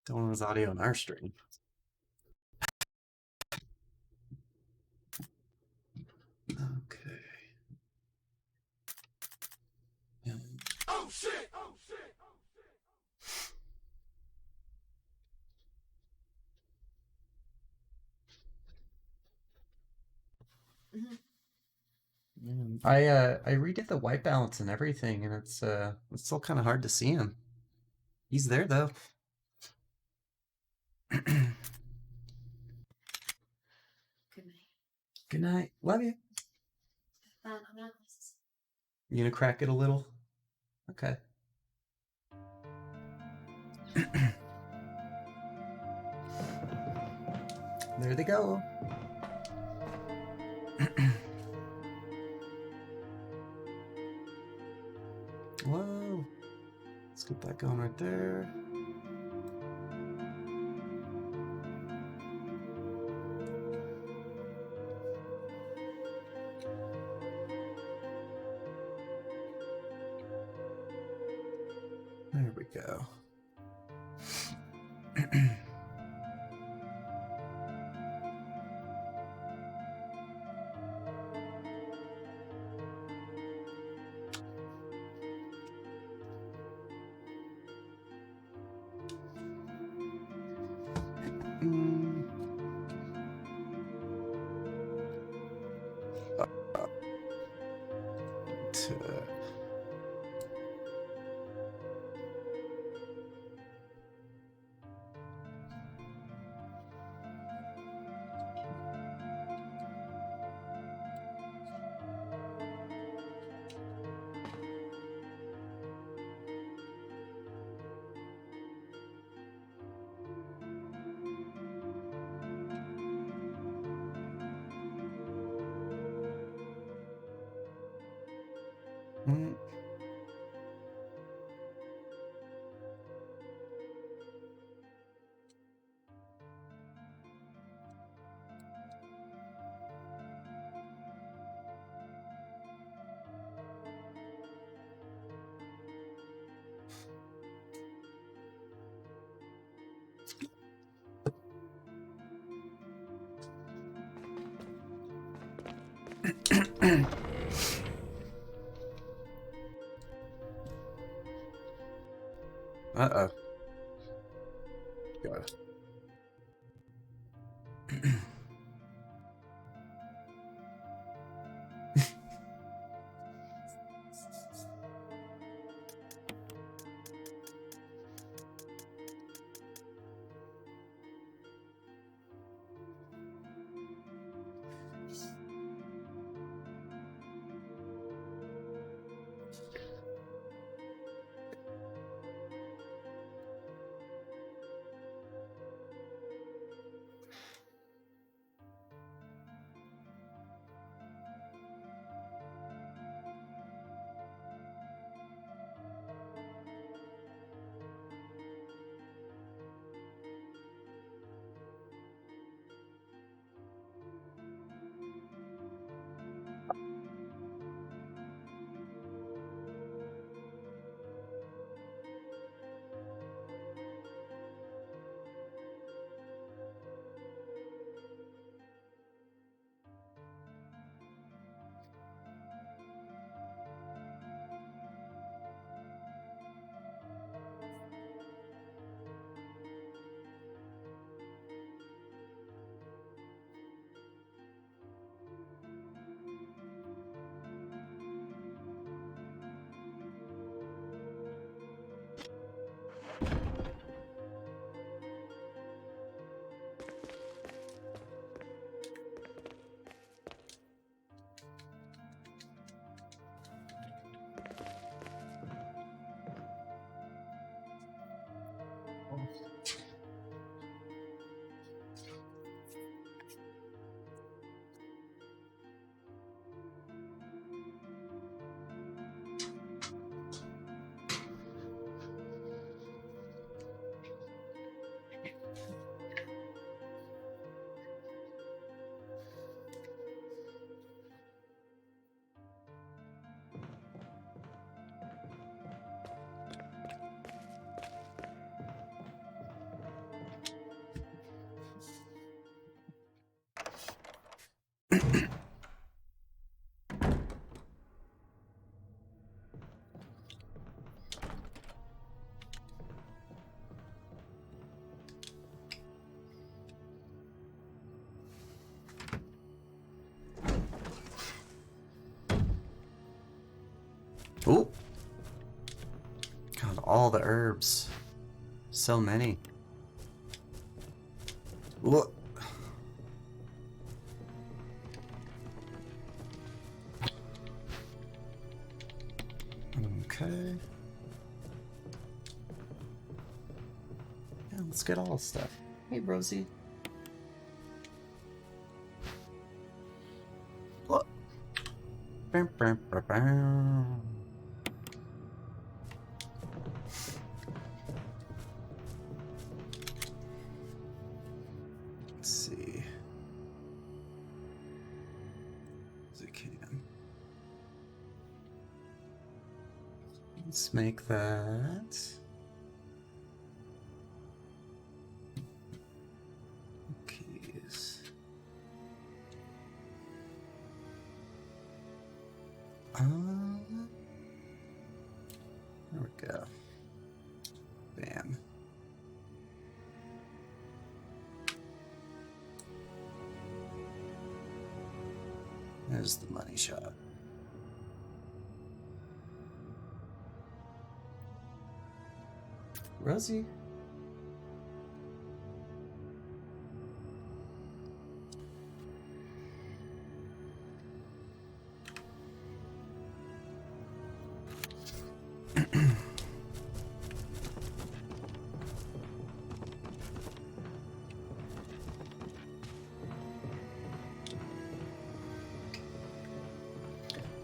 Don't want his audio on our stream. Okay. Oh shit! Oh shit! I redid the white balance and everything, and it's still kind of hard to see him. He's there though. Good night. Good night. Love you. I'm gonna. You gonna crack it a little? Okay. There they go. Whoa. Let's get that going right there. There we go. Uh-oh. Got it. Ooh. God, all the herbs. So many. Ooh. Okay. Yeah, let's get all the stuff. Hey, Rosie. Look. Bam, bam, bam, bam. Let's see. As I can. Let's make that. Keys. There we go. Bam. There's the money shot. Rosie?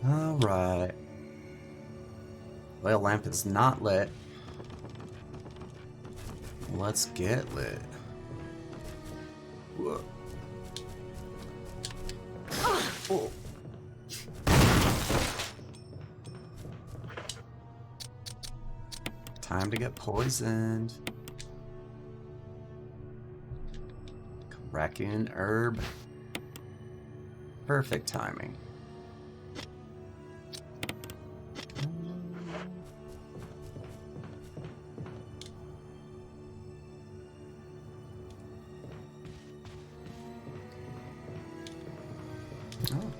Alright. Oil lamp is not lit. Let's get lit. Whoa. Whoa. Time to get poisoned. Raccoon herb. Perfect timing. Oh.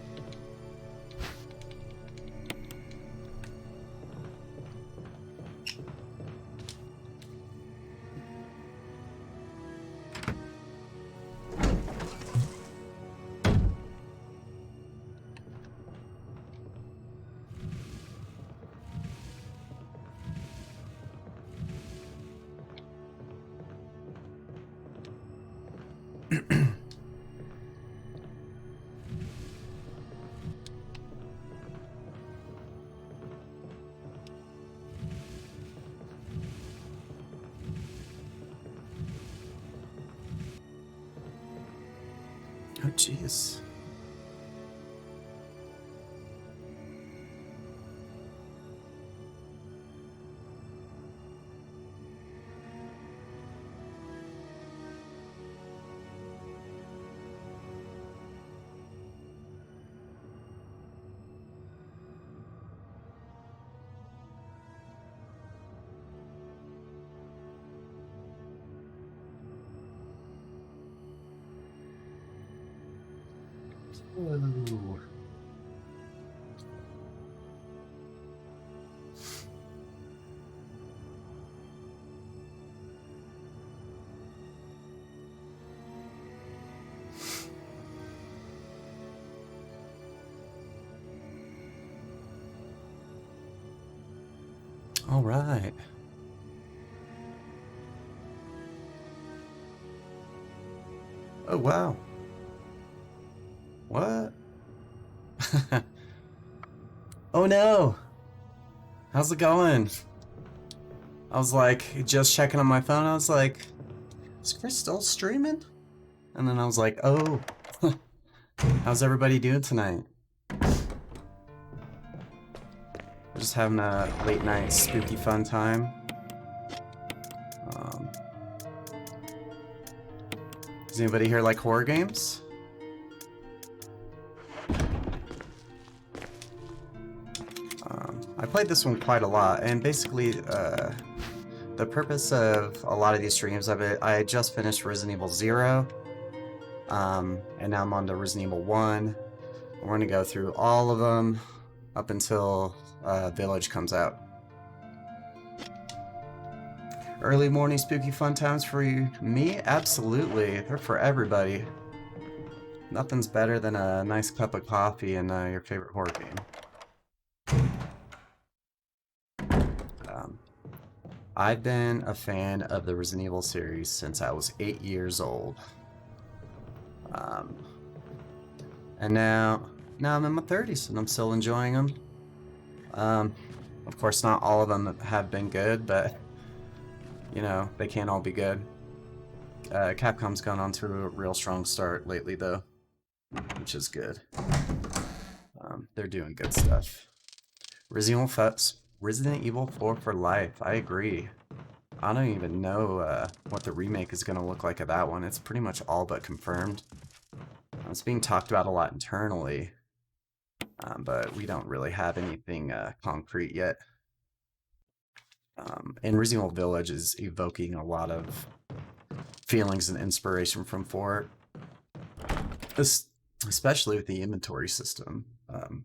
Oh, jeez. Ooh. All right. Oh, wow. What? Oh no! How's it going? I was like, just checking on my phone, I was like, is Chris still streaming? And then I was like, oh, how's everybody doing tonight? We're just having a late night spooky fun time. Does anybody here like horror games? I played this one quite a lot, and basically, the purpose of a lot of these streams, I just finished Resident Evil 0, and now I'm on to Resident Evil 1. We're going to go through all of them. up until Village comes out. Early morning spooky fun times for me? Absolutely. They're for everybody. Nothing's better than a nice cup of coffee and your favorite horror game. I've been a fan of the Resident Evil series since I was 8 years old. And now I'm in my 30s and I'm still enjoying them. Of course, not all of them have been good, but you know, they can't all be good. Capcom's gone on to a real strong start lately, though, which is good. They're doing good stuff. Resident Evil 4 for life. I agree. I don't even know what the remake is going to look like of that one. It's pretty much all but confirmed. It's being talked about a lot internally, but we don't really have anything concrete yet. And Resident Evil Village is evoking a lot of feelings and inspiration from 4. Especially with the inventory system.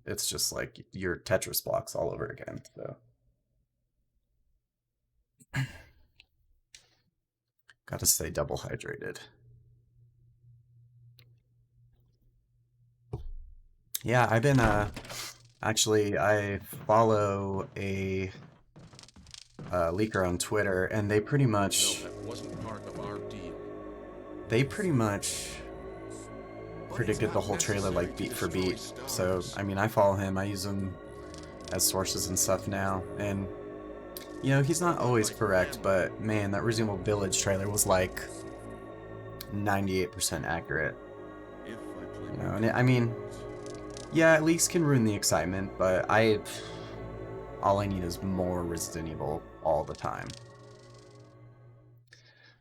It's just like your Tetris blocks all over again. So, gotta stay double hydrated. Yeah, I've been actually I follow a leaker on Twitter, and they pretty much predicted the whole trailer like beat for beat. So I mean, I follow him, I use him as sources and stuff now, and you know, he's not always correct, but man, that Resident Evil Village trailer was like 98% accurate. You know, and I mean, yeah, leaks can ruin the excitement, but all I need is more Resident Evil all the time.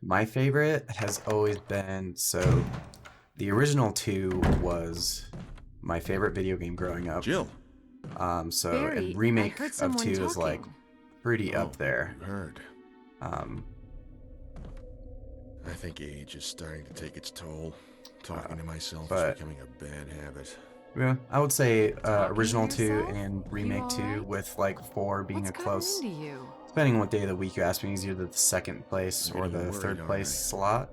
My favorite has always been, so the original 2 was my favorite video game growing up. Jill. So Barry, a remake I heard of someone 2 is like talking. pretty up there. Heard. I I think age is starting to take its toll. Talking to myself but- is becoming a bad habit. Yeah, I would say original to 2 yourself? and You remake 2 alright? with like 4 being What's a gotten close, into you? depending on what day of the week you ask me, is either the second place I'm or getting the worried, third aren't place I? slot.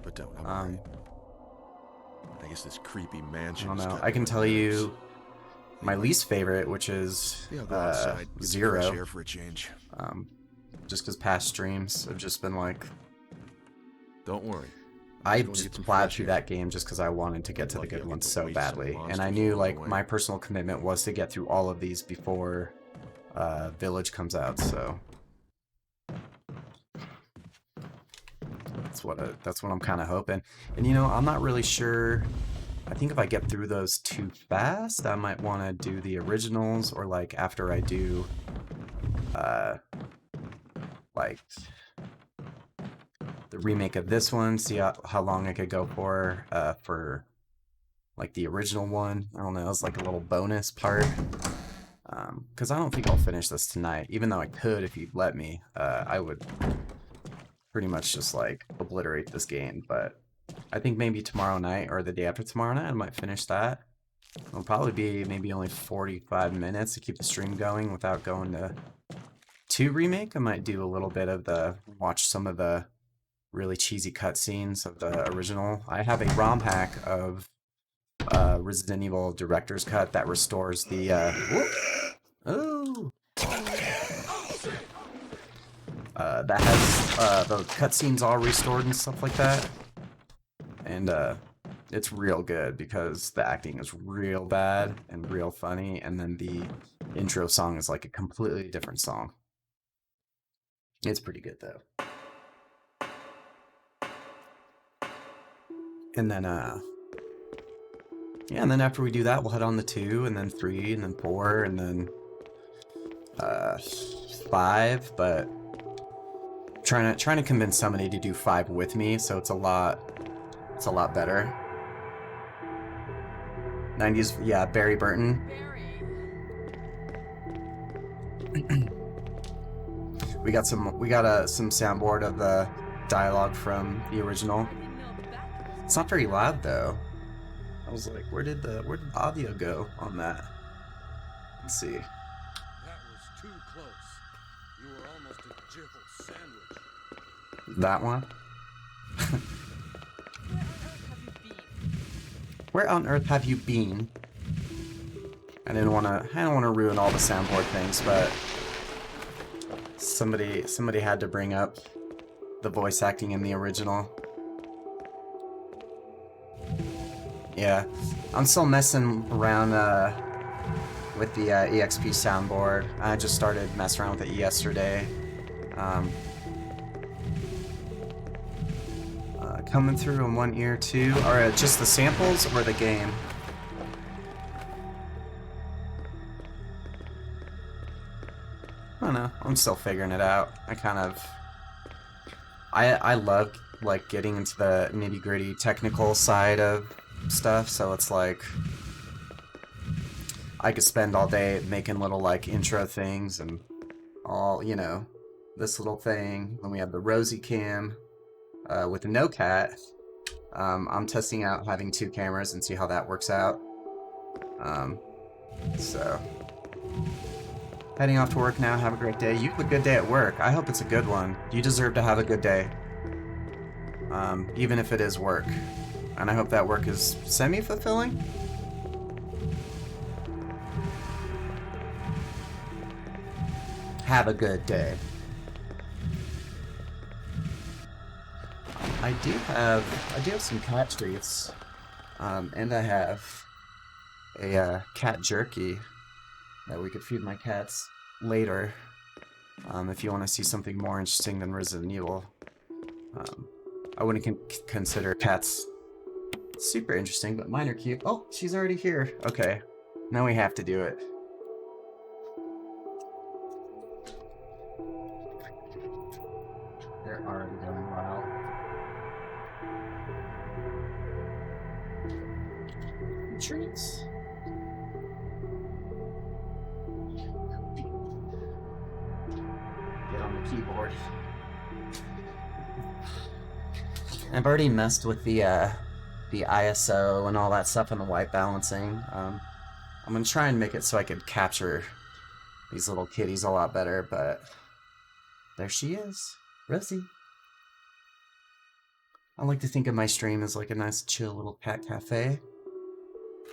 But don't. I'm Um, alright. I guess this creepy I mansion. don't is know. getting I can on my tell nerves. you my Anyway, least favorite, which is yeah, I'll go outside. Get some fresh 0. air for a change. Just because past streams have just been like, Don't worry. I Go just get some plowed fresh through air. that game just because I wanted to get to the Lucky good I'll ones get to so waste some badly, and monsters I knew along like the way. my personal commitment was to get through all of these before Village comes out. So that's what I'm kind of hoping. And you know, I'm not really sure. I think if I get through those too fast, I might want to do the originals, or like after I do like the remake of this one, see how long I could go for like the original one. I don't know, it's like a little bonus part. Because I don't think I'll finish this tonight, even though I could if you'd let me. I would pretty much just like obliterate this game, but I think maybe tomorrow night or the day after tomorrow night I might finish that. It'll probably be maybe only 45 minutes to keep the stream going without going to 2 remake. I might do a little bit of watch some of the really cheesy cutscenes of the original. I have a ROM hack of Resident Evil Director's Cut that restores the that has the cutscenes all restored and stuff like that, and it's real good because the acting is real bad and real funny, and then the intro song is like a completely different song. It's pretty good though. And then yeah, and then after we do that, we'll head on to 2, and then 3, and then 4, and then 5. But trying to convince somebody to do 5 with me, so it's a lot better. 90s, yeah, Barry Burton. we got some soundboard of the dialogue from the original. It's not very loud though. I was like, where did the audio go on that? Let's see. That was too close. You were almost a jibble sandwich. That one. Where on earth have you been? I don't want to ruin all the soundboard things, but somebody had to bring up the voice acting in the original. Yeah, I'm still messing around with the EXP soundboard. I just started messing around with it yesterday. Coming through in one ear too, or just the samples or the game? I don't know. I'm still figuring it out. I love like getting into the nitty-gritty technical side of stuff, so it's like I could spend all day making little like intro things and all, you know, this little thing. Then we have the Rosie cam with the no cat. I'm testing out having 2 cameras and see how that works out. So heading off to work now. Have a great day. You have a good day at work. I hope it's a good one. You deserve to have a good day. Even if it is work. And I hope that work is semi-fulfilling. Have a good day. I do have some cat treats. And I have a cat jerky that we could feed my cats later. If you want to see something more interesting than Resident Evil. I wouldn't consider cats super interesting, but mine are cute. Oh, she's already here. Okay, now we have to do it. They're already going wild. Treats. Get on the keyboard. I've already messed with the ISO and all that stuff and the white balancing. I'm gonna try and make it so I could capture these little kitties a lot better, but there she is, Rosie. I like to think of my stream as like a nice chill little cat cafe.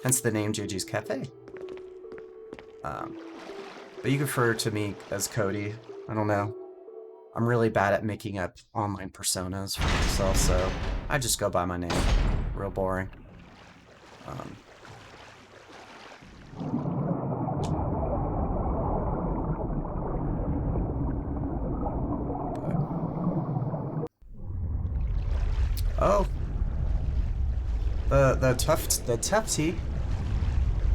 Hence the name JG's Cafe. But you can refer to me as Cody. I don't know. I'm really bad at making up online personas for myself, so I just go by my name. Real boring. Oh, the Tufty.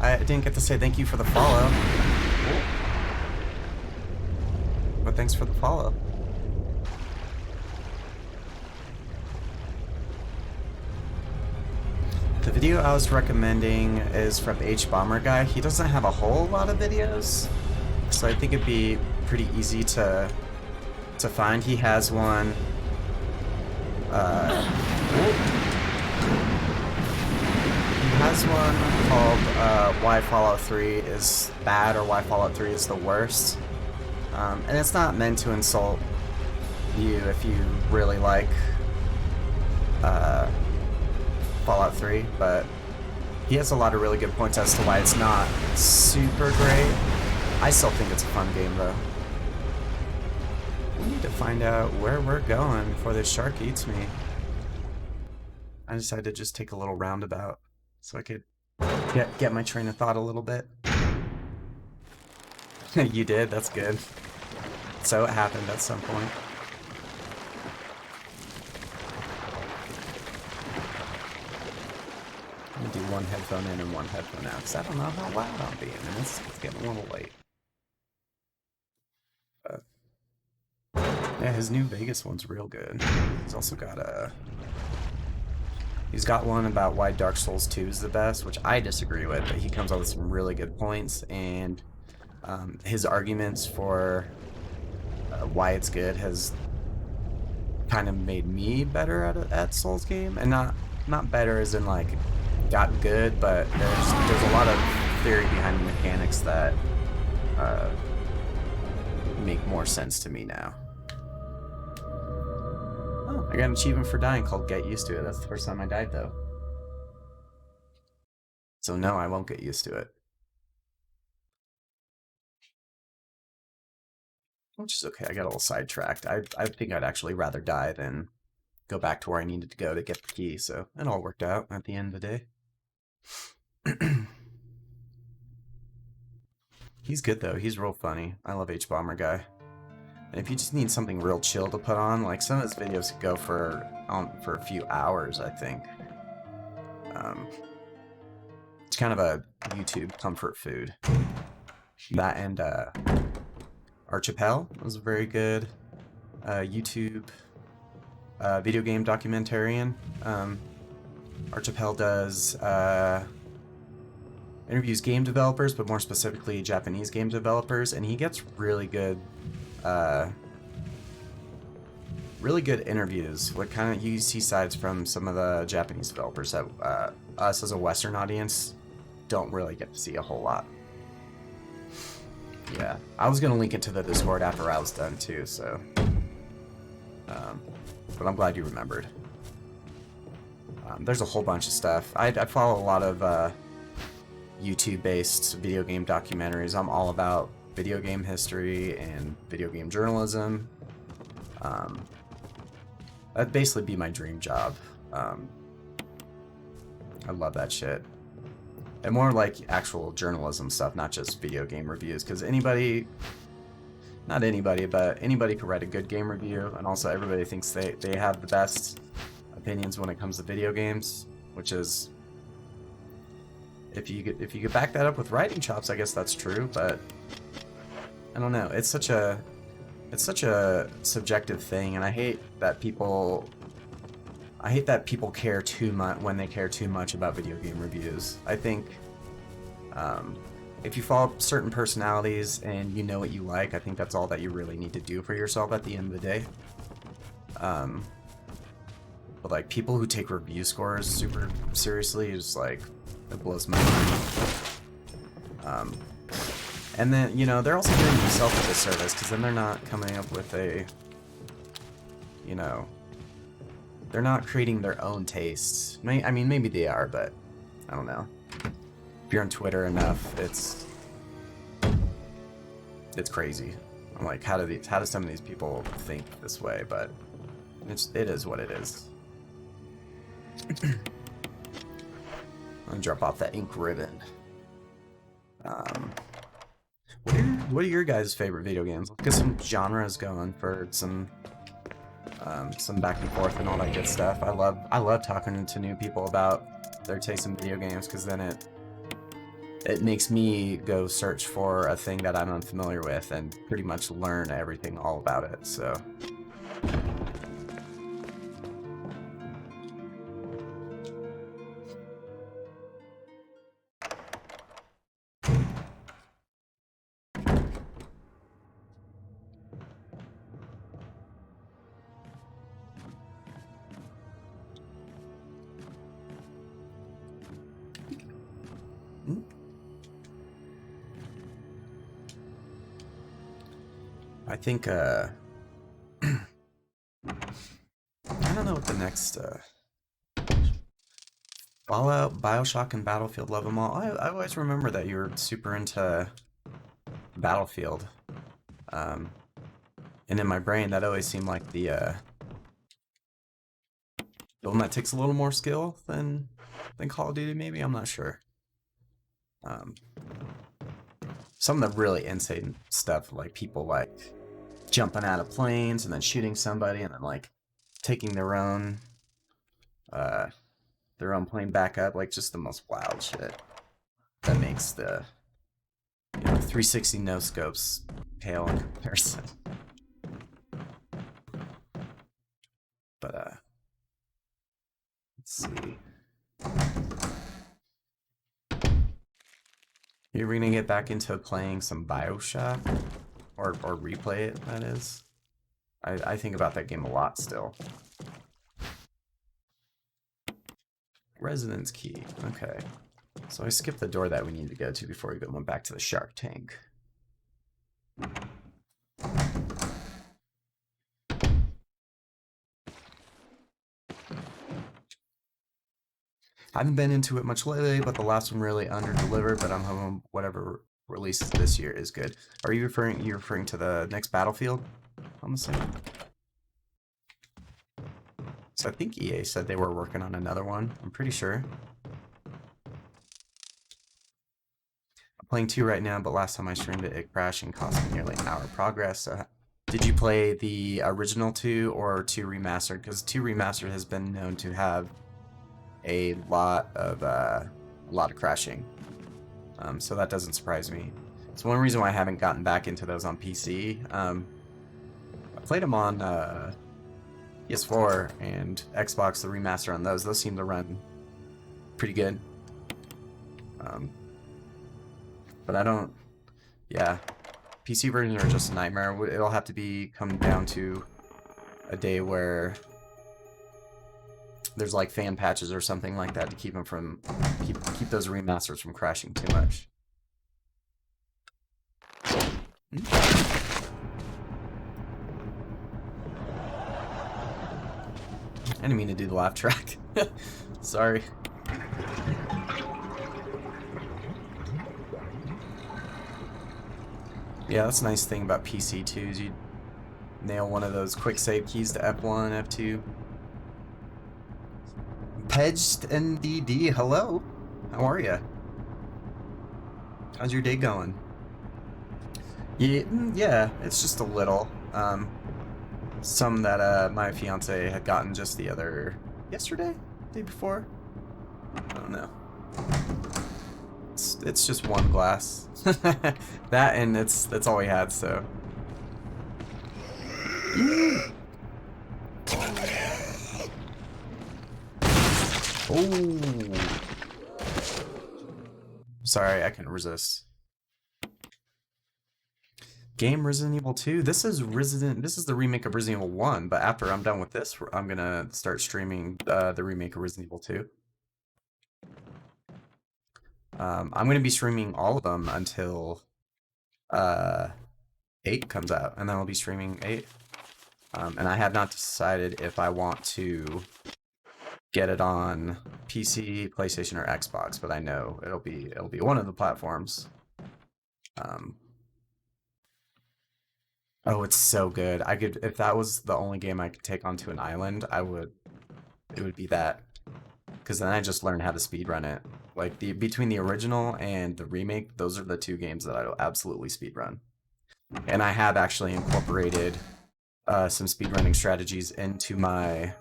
I didn't get to say thank you for the follow. But thanks for the follow. The video I was recommending is from H Bomber Guy. He doesn't have a whole lot of videos, so I think it'd be pretty easy to find. He has one. He has one called Why Fallout 3 is Bad or Why Fallout 3 is the Worst. And it's not meant to insult you if you really like Fallout 3, but he has a lot of really good points as to why it's not super great. I still think it's a fun game though. We need to find out where we're going before this shark eats me. I decided to just take a little roundabout so I could get my train of thought a little bit. You did? That's good. So it happened at some point. I'm gonna do one headphone in and one headphone out, because I don't know how loud I'll be, and it's getting a little late. But yeah, his new Vegas one's real good. He's also got he's got one about why Dark Souls 2 is the best, which I disagree with, but he comes up with some really good points, and his arguments for why it's good has kind of made me better at Souls game, and not better as in like got good, but there's a lot of theory behind the mechanics that make more sense to me now. Oh, I got an achievement for dying called Get Used to It. That's the first time I died, though. So no, I won't get used to it. Which is okay, I got a little sidetracked. I think I'd actually rather die than go back to where I needed to go to get the key, so it all worked out at the end of the day. He's good though, he's real funny. I love H-Bomber Guy. And if you just need something real chill to put on, like some of his videos could go for a few hours, I think. It's kind of a YouTube comfort food. That and Archipel was a very good YouTube video game documentarian. Archipel does interviews game developers, but more specifically Japanese game developers, and he gets really good interviews. What kind of you see sides from some of the Japanese developers that us as a Western audience don't really get to see a whole lot. Yeah, I was gonna link it to the Discord after I was done too, so. But I'm glad you remembered. There's a whole bunch of stuff. I follow a lot of YouTube-based video game documentaries. I'm all about video game history and video game journalism. That'd basically be my dream job. I love that shit. And more like actual journalism stuff, not just video game reviews, because not anybody, but anybody could write a good game review, and also everybody thinks they have the best opinions when it comes to video games, which is, if you could back that up with writing chops, I guess that's true, but I don't know. It's such a subjective thing, and I hate that people care too much when they care too much about video game reviews. I think if you follow certain personalities and you know what you like, I think that's all that you really need to do for yourself at the end of the day. But like people who take review scores super seriously is like, it blows my mind. And then, you know, they're also doing themselves a disservice, because then they're not coming up with a, you know, they're not creating their own tastes. I mean, maybe they are, but I don't know. If you're on Twitter enough, it's crazy. I'm like, how do some of these people think this way? But it is what it is. I'm gonna drop off that ink ribbon. What are your guys' favorite video games? Let's get some genres going for some back and forth and all that good stuff. I love talking to new people about their taste in video games, because then it makes me go search for a thing that I'm unfamiliar with and pretty much learn everything all about it. So. I think, I don't know what the next, Fallout, Bioshock, and Battlefield, love them all. I always remember that you were super into Battlefield. And in my brain, that always seemed like the one that takes a little more skill than Call of Duty, maybe? I'm not sure. Some of the really insane stuff, like people like jumping out of planes and then shooting somebody and then like taking their own plane back up, like just the most wild shit. That makes the 360 no scopes pale in comparison. But let's see. You're gonna get back into playing some Bioshock? Or replay it, that is. I think about that game a lot still. Residence key, okay. So I skipped the door that we need to go to before we went back to the shark tank. I haven't been into it much lately, but the last one really under-delivered, but I'm hoping whatever releases this year is good. Are you referring to the next Battlefield? I'm assuming. So I think EA said they were working on another one. I'm pretty sure. I'm playing 2 right now, but last time I streamed it, it crashed and cost me nearly an hour of progress. So did you play the original 2 or 2 remastered? Because 2 remastered has been known to have a lot of crashing. So that doesn't surprise me. It's one reason why I haven't gotten back into those on PC. I played them on PS4 and Xbox, the remaster on those. Those seem to run pretty good. But I don't... Yeah. PC versions are just a nightmare. It'll have to come down to a day where there's like fan patches or something like that to keep them from... Keep those remasters from crashing too much. I didn't mean to do the laugh track. Sorry. Yeah, that's a nice thing about PC too, is you nail one of those quick save keys to F1, F2. Pedged NDD, hello. How are ya? How's your day going? Yeah, it's just a little. Some that my fiance had gotten just yesterday, day before. I don't know. It's just one glass. That and that's all we had, so. Oh. Sorry, I couldn't resist. Game Resident Evil 2. This is the remake of Resident Evil 1, but after I'm done with this, I'm gonna start streaming the remake of Resident Evil 2. I'm gonna be streaming all of them until 8 comes out, and then I'll be streaming 8. And I have not decided if I want to get it on PC, PlayStation, or Xbox, but I know it'll be one of the platforms. Oh, it's so good. If that was the only game I could take onto an island, it would be that. Because then I just learned how to speedrun it. Like, between the original and the remake, those are the 2 games that I'll absolutely speedrun. And I have actually incorporated some speedrunning strategies into my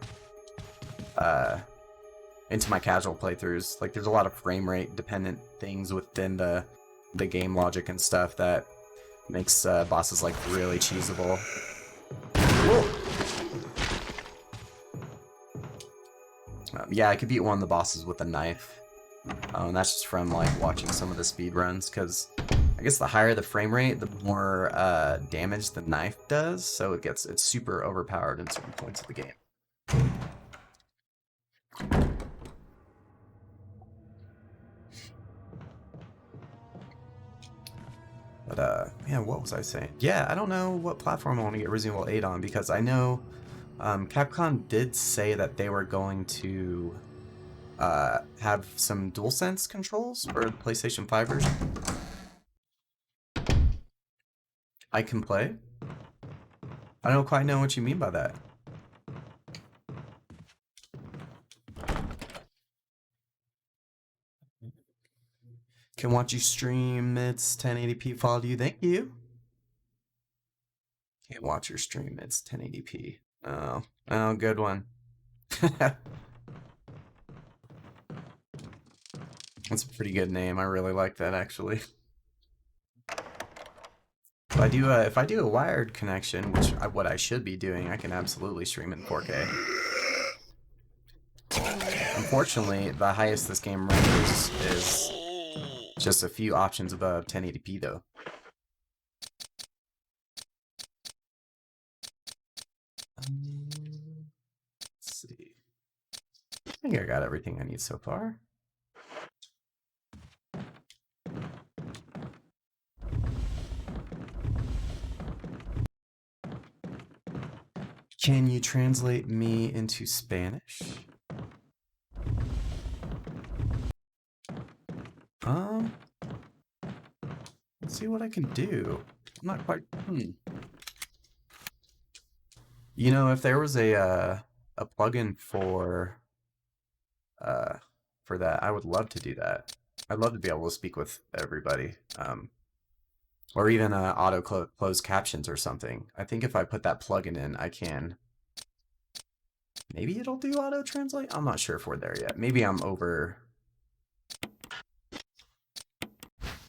casual playthroughs. Like, there's a lot of frame rate dependent things within the game logic and stuff that makes bosses like really cheesable. Yeah, I could beat one of the bosses with a knife. And that's just from like watching some of the speed runs, because I guess the higher the frame rate, the more damage the knife does. So it's super overpowered in certain points of the game. But yeah, what was I saying? Yeah, I don't know what platform I want to get Resident Evil 8 on, because I know Capcom did say that they were going to have some DualSense controls for the PlayStation 5 version. I can play? I don't quite know what you mean by that. Can watch you stream, it's 1080p, follow you, thank you. Can't watch your stream, it's 1080p. Oh, good one. That's a pretty good name, I really like that actually. If I do a wired connection, what I should be doing, I can absolutely stream it in 4K. Unfortunately, the highest this game renders is just a few options above 1080p though. Let's see. I think I got everything I need so far. Can you translate me into Spanish? see what I can do. I'm not quite. You know, if there was a plugin for that, I would love to do that. I'd love to be able to speak with everybody, or even auto close captions or something. I think if I put that plugin in, I can. Maybe it'll do auto translate. I'm not sure if we're there yet. Maybe I'm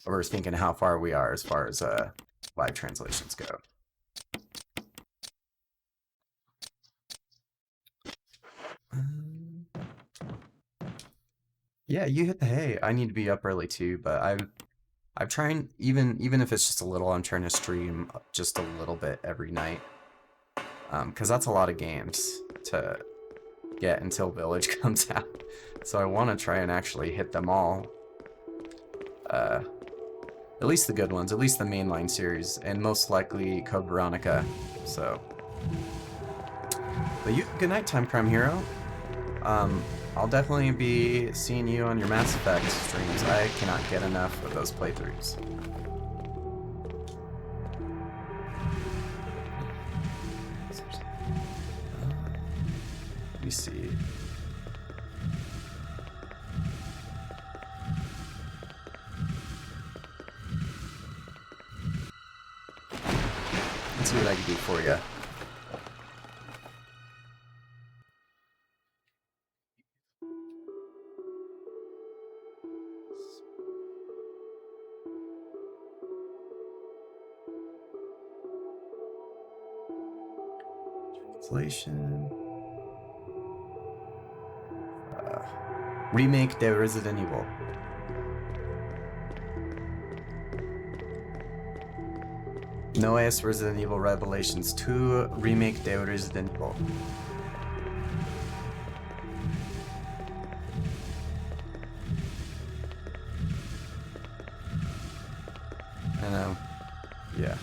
overthinking how far we are as far as live translations go. Yeah, you hit the hay. I need to be up early too, but I'm trying, even if it's just a little, I'm trying to stream just a little bit every night. Because that's a lot of games to get until Village comes out. So I want to try and actually hit them all. At least the good ones, at least the mainline series, and most likely Code Veronica. So, but you, good night, Time Crime Hero. I'll definitely be seeing you on your Mass Effect streams. I cannot get enough of those playthroughs. Let me see. Let's see what I can do for you. Translation. Remake de Resident Evil. No es Resident Evil Revelations 2 Remake de Resident Evil. I know. Yeah.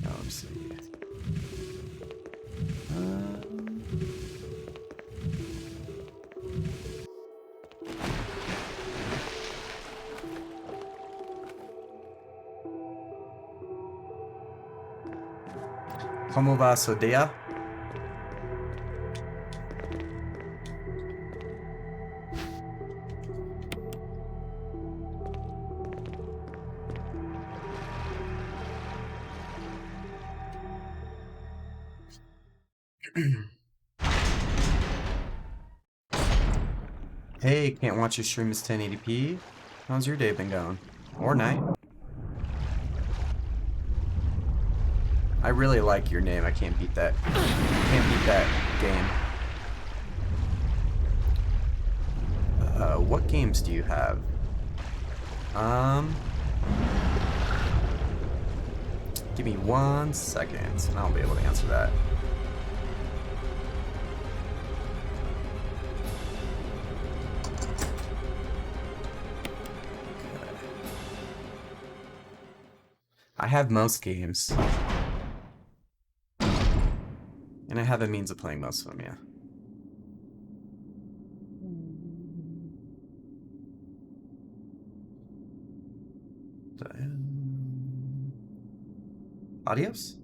Now let me see. ¿Cómo va su día? Hey, can't watch your stream as 1080p? How's your day been going? Or night? I really like your name. I can't beat that. Can't beat that game. What games do you have? Give me 1 second, and I'll be able to answer that. I have most games. And I have a means of playing most of them, yeah. Adios?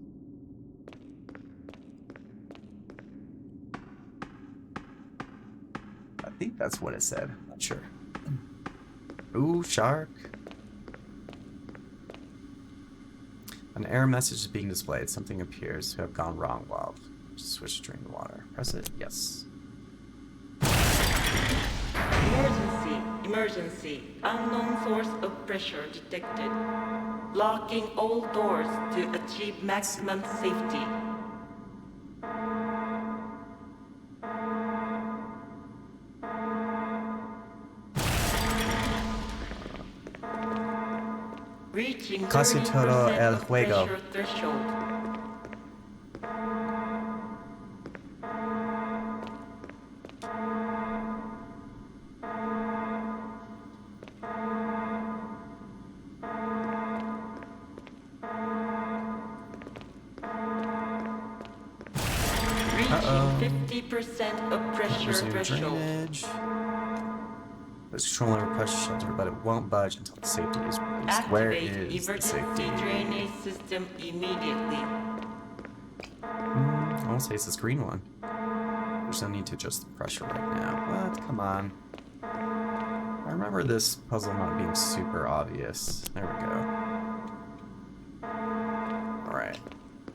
I think that's what it said. Not sure. Ooh, shark. An error message is being displayed. Something appears to have gone wrong while switch to drink the water. Press it. Yes. Emergency. Emergency. Unknown source of pressure detected. Locking all doors to achieve maximum safety. Reaching Casi todo 30% el of juego. pressure threshold. 50% of pressure There's new threshold. drainage. There's control over pressure shelter, but it won't budge until the safety is released. Where Activate is the emergency safety? drainage system immediately. I want to say it's this green one. There's no need to adjust the pressure right now. What? Come on. I remember this puzzle not being super obvious. There we go. Alright.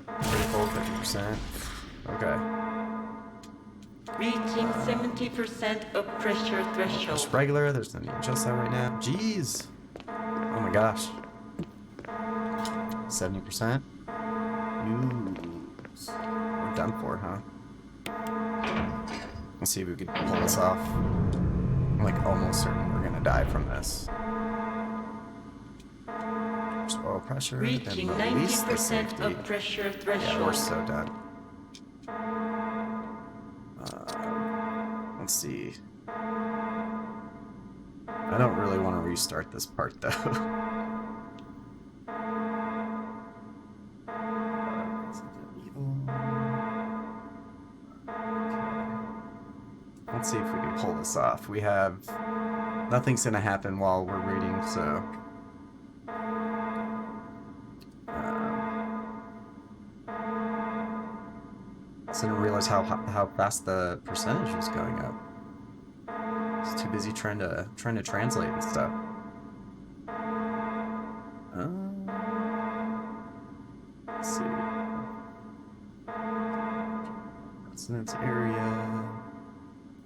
Critical, 50%. Okay. Reaching 70% of pressure Just threshold. regular, there's no need to adjust that right now. Jeez! Oh my gosh. 70%? Ooh. We're done for, huh? Let's see if we can pull this off. I'm like almost certain we're gonna die from this. Just oil pressure, Reaching then release the 90% safety. of pressure threshold. Yeah, we're so done. Let's see. I don't really want to restart this part though. Let's see if we can pull this off. We have... Nothing's gonna happen while we're reading, so... I didn't realize how fast the percentage was going up. I was too busy trying to translate and stuff. Let's see. Resonance area.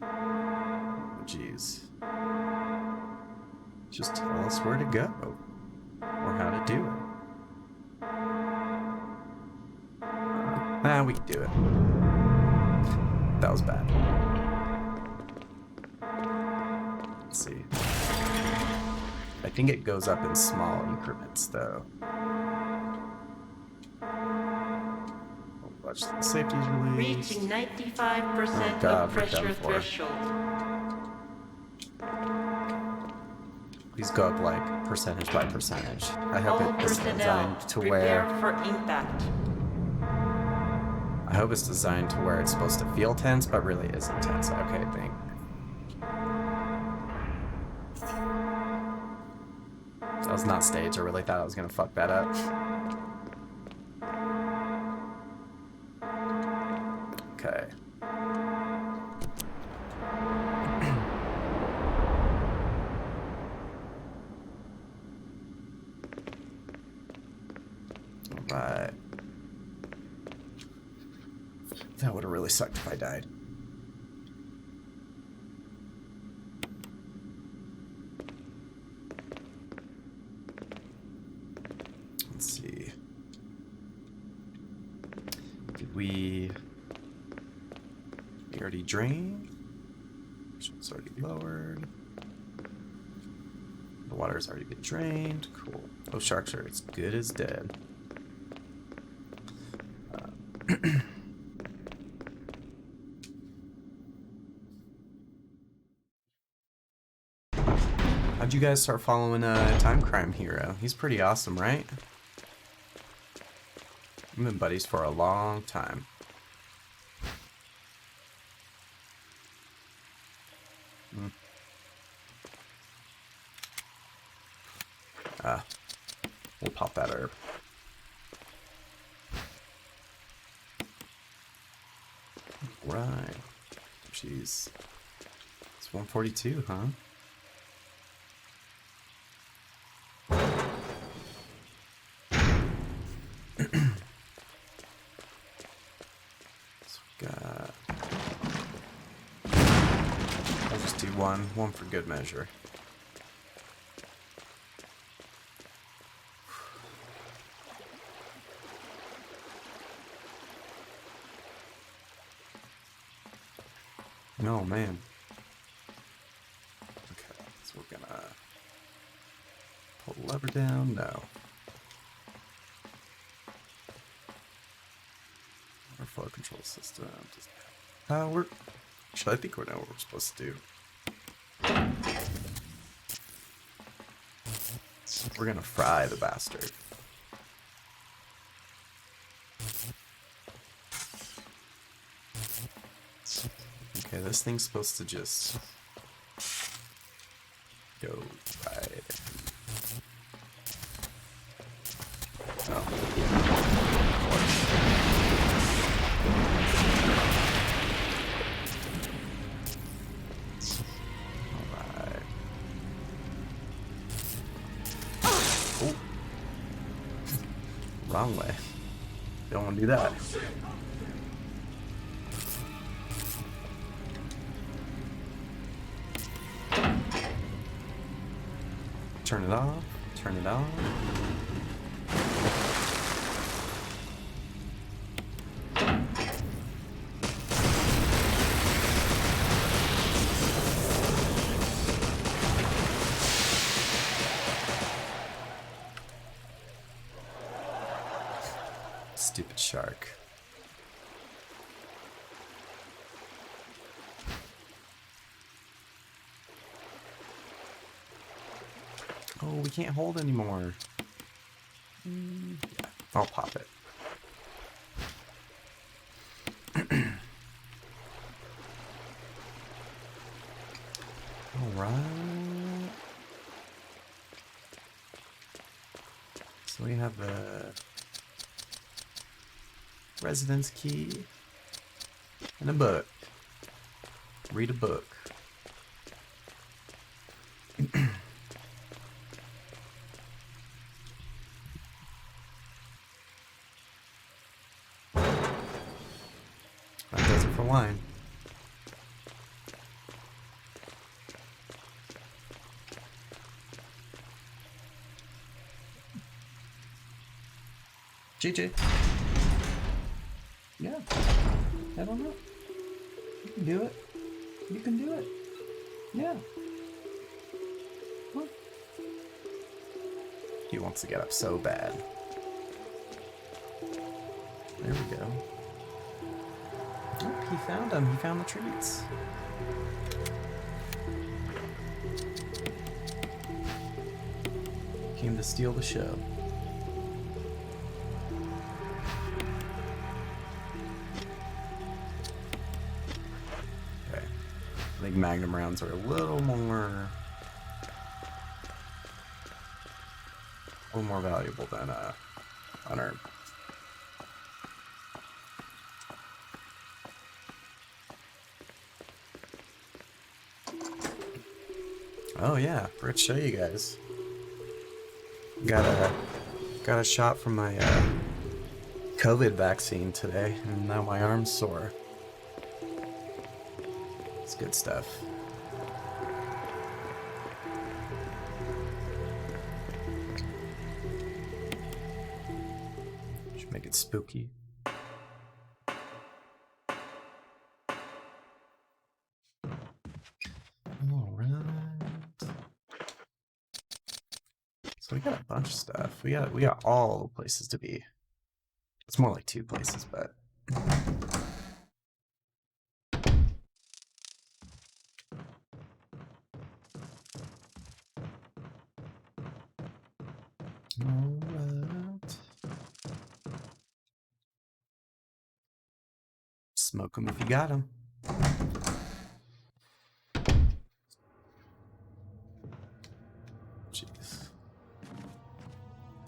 Oh, jeez. Just tell us where to go or how to do it. We can do it. That was bad. Let's see. I think it goes up in small increments, though. Watch the safety's released. Reaching 95% God, of we're pressure done for. threshold. Please go up like percentage by percentage. I hope All it's personnel, designed to prepare where. for impact. I hope it's designed to where it's supposed to feel tense, but really isn't tense. Okay, I think. That was not staged. I really thought I was gonna fuck that up. Okay. Alright. That would have really sucked if I died. Let's see. Did we already drained? It's already lowered. The water's already been drained. Cool. Those sharks are as good as dead. How'd you guys start following Time Crime Hero? He's pretty awesome, right? We've been buddies for a long time. We'll pop that herb. Right. Jeez. It's 142, huh? So we got... I'll just do one for good measure. No, man. Okay, so we're gonna pull the lever down. No. Our flow control system doesn't have power. Actually, I think we know what we're supposed to do. We're gonna fry the bastard. Okay, this thing's supposed to just go right. Oh. Alright. Oh. Wrong way. Don't want to do that. Turn it off. Turn it on. Stupid shark. Oh, we can't hold anymore. Yeah, I'll pop it. Alright. So we have the residence key and a book. Read a book. That does it for wine. GG. Yeah. I don't know. You can do it. You can do it. Yeah. What? He wants to get up so bad. There we go. Oh, he found them. He found the treats. Came to steal the show. Okay. I think Magnum rounds are a little more valuable than unarmed. Oh yeah, forgot to show you guys. Got a shot from my COVID vaccine today, and now my arm's sore. It's good stuff. Should make it spooky. So we got a bunch of stuff. We got all the places to be. It's more like 2 places, but alright. Smoke them if you got them. Jeez.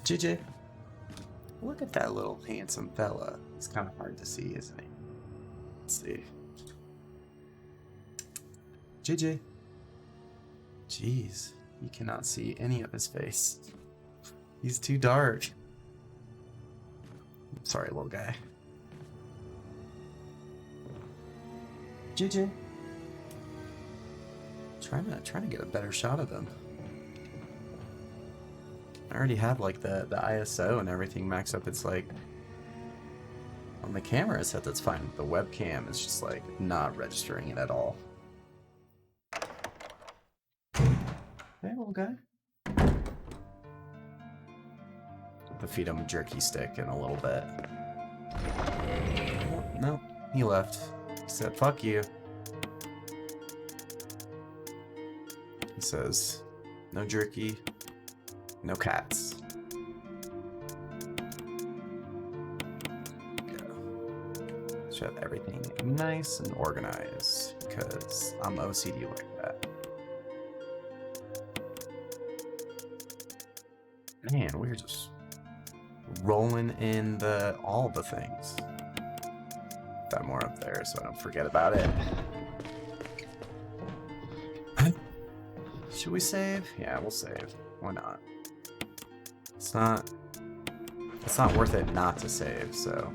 JJ, look at that little handsome fella. It's kind of hard to see, isn't he? Let's see. JJ. Jeez, you cannot see any of his face. He's too dark. Sorry, little guy. JJ. Trying to get a better shot of him. I already have like the ISO and everything maxed up. It's like on the camera set that's fine. The webcam is just like not registering it at all. Hey, little guy. To feed him a jerky stick in a little bit. No, he left. He said, "Fuck you." He says, "No jerky. No cats." Go. Should have everything nice and organized because I'm OCD like that. Man, we're just rolling in all the things. Put that more up there so I don't forget about it. Should we save? Yeah, we'll save. Why not? It's not worth it not to save, so.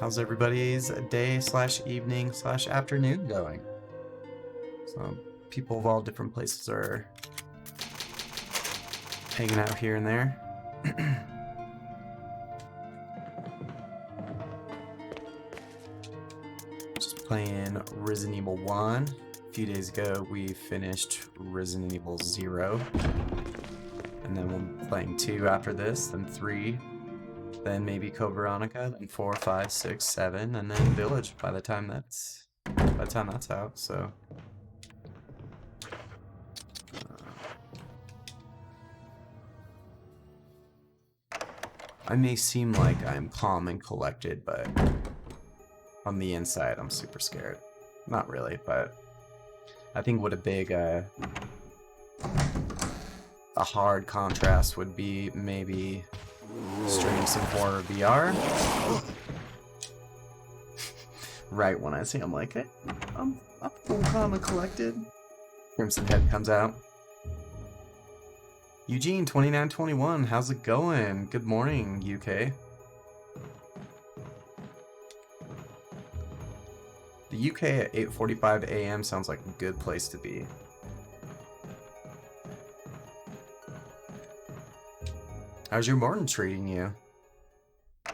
How's everybody's day / evening / afternoon going? So people of all different places are hanging out here and there. Just playing Resident Evil 1. A few days ago we finished Resident Evil 0. And then we're playing 2 after this, then 3. Then maybe Code Veronica, then 4, 5, 6, 7, and then Village by the time that's out, so. I may seem like I'm calm and collected, but on the inside I'm super scared. Not really, but I think what a hard contrast would be maybe stream some horror VR. Right when I see I'm like, hey, I'm full calm and collected. Crimson Head comes out. Eugene 2921, how's it going? Good morning, UK. The UK at 8:45 AM sounds like a good place to be. How's your morning treating you?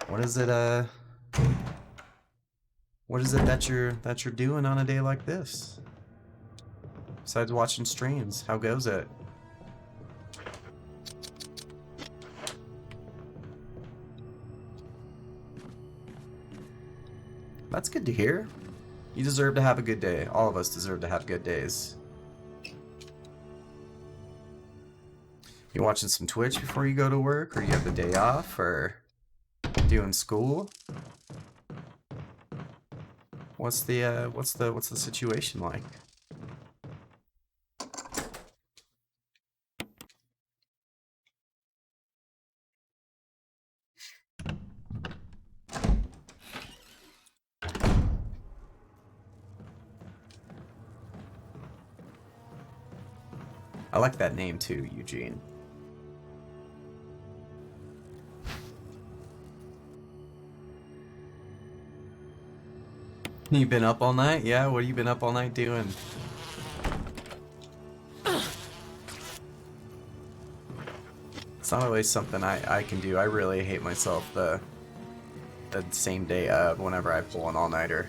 What is it that you're doing on a day like this? Besides watching streams, how goes it? That's good to hear. You deserve to have a good day. All of us deserve to have good days. You watching some Twitch before you go to work, or you have the day off, or doing school? What's the situation like? I like that name too, Eugene. You been up all night? Yeah, what have you been up all night doing? It's not always something I can do. I really hate myself the same day of whenever I pull an all-nighter.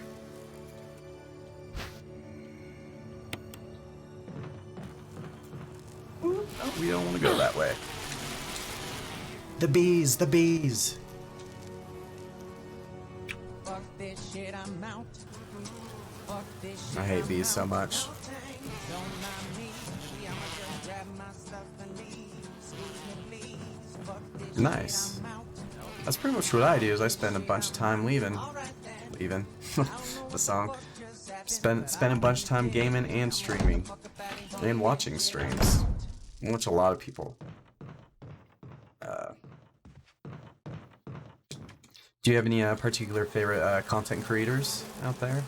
Oh, we don't want to go that way. The bees, the bees. I hate bees so much. Nice. That's pretty much what I do. Is I spend a bunch of time leaving the song. Spend a bunch of time gaming and streaming and watching streams, which a lot of people. Do you have any particular favorite content creators out there?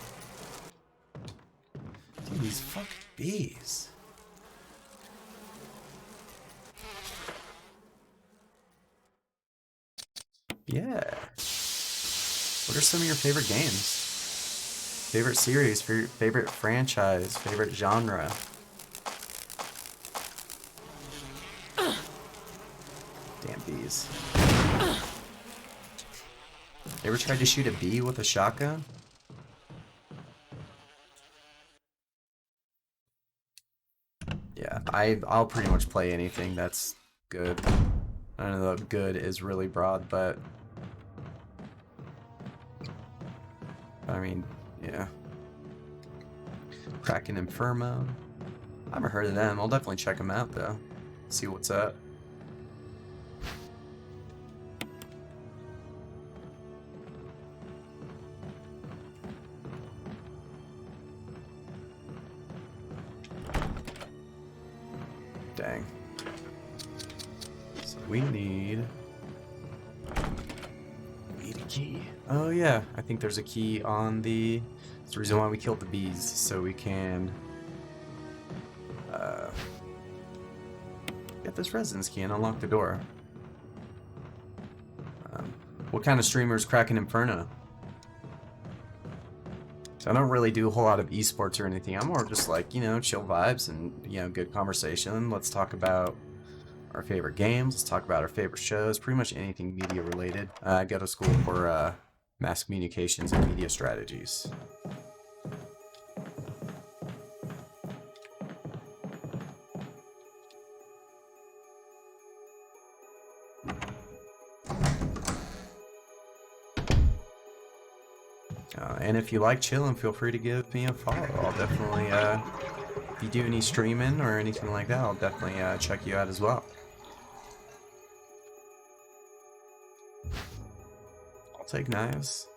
Dude, these fucking bees. Yeah. What are some of your favorite games? Favorite series, favorite franchise, favorite genre? Damn bees. You ever tried to shoot a bee with a shotgun? Yeah, I'll pretty much play anything that's good. I know that good is really broad, but I mean, yeah. Kraken Inferno. I haven't heard of them. I'll definitely check them out though. See what's up. Dang. So we need a key. Oh yeah, I think there's a key on the... It's the reason why we killed the bees, so we can get this residence key and unlock the door. What kind of streamer's cracking Inferno? So I don't really do a whole lot of esports or anything. I'm more just like, you know, chill vibes and, you know, good conversation. Let's talk about our favorite games. Let's talk about our favorite shows. Pretty much anything media related. I go to school for mass communications and media strategies. And if you like chilling, feel free to give me a follow. I'll definitely, if you do any streaming or anything like that, I'll definitely check you out as well. I'll take knives.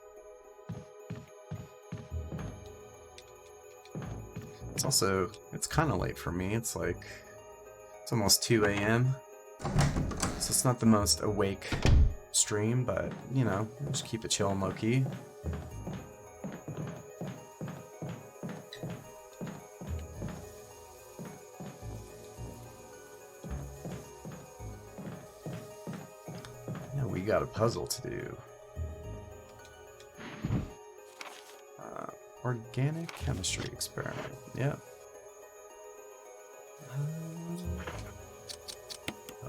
It's also, it's kind of late for me. It's like, it's almost 2 a.m. So it's not the most awake stream, but, you know, just keep it chill and low-key. Got a puzzle to do. Organic chemistry experiment. Yep.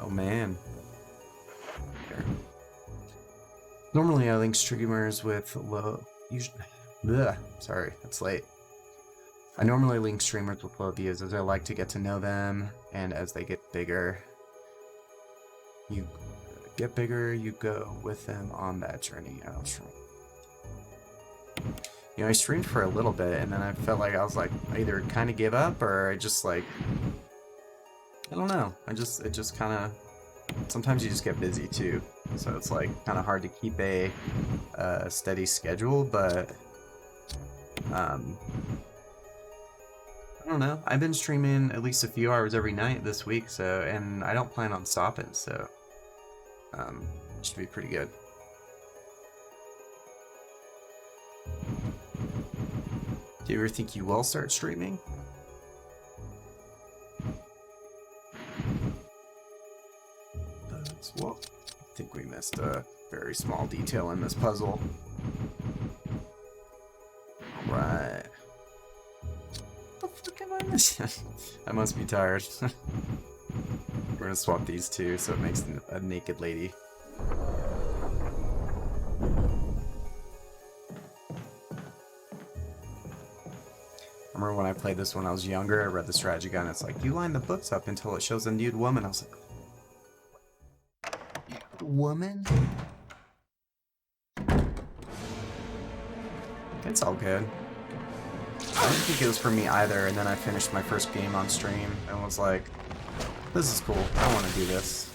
Oh man. Here. Normally I link streamers with low... Sorry, it's late. I normally link streamers with low views as I like to get to know them, and as they get bigger, you go with them on that journey. You know, I streamed for a little bit and then I felt like I was like, I either kind of give up or I just like, I don't know. It just kind of, sometimes you just get busy too. So it's like kind of hard to keep a steady schedule, but I don't know. I've been streaming at least a few hours every night this week, so, and I don't plan on stopping, so should be pretty good. Do you ever think you will start streaming? Well, I think we missed a very small detail in this puzzle. Alright. What the fuck am I missing? I must be tired. We're gonna swap these two so it makes a naked lady. I remember when I played this when I was younger, I read the strategy guide and it's like, you line the books up until it shows a nude woman. I was like, woman? It's all good. I didn't think it was for me either, and then I finished my first game on stream and was like, this is cool, I want to do this.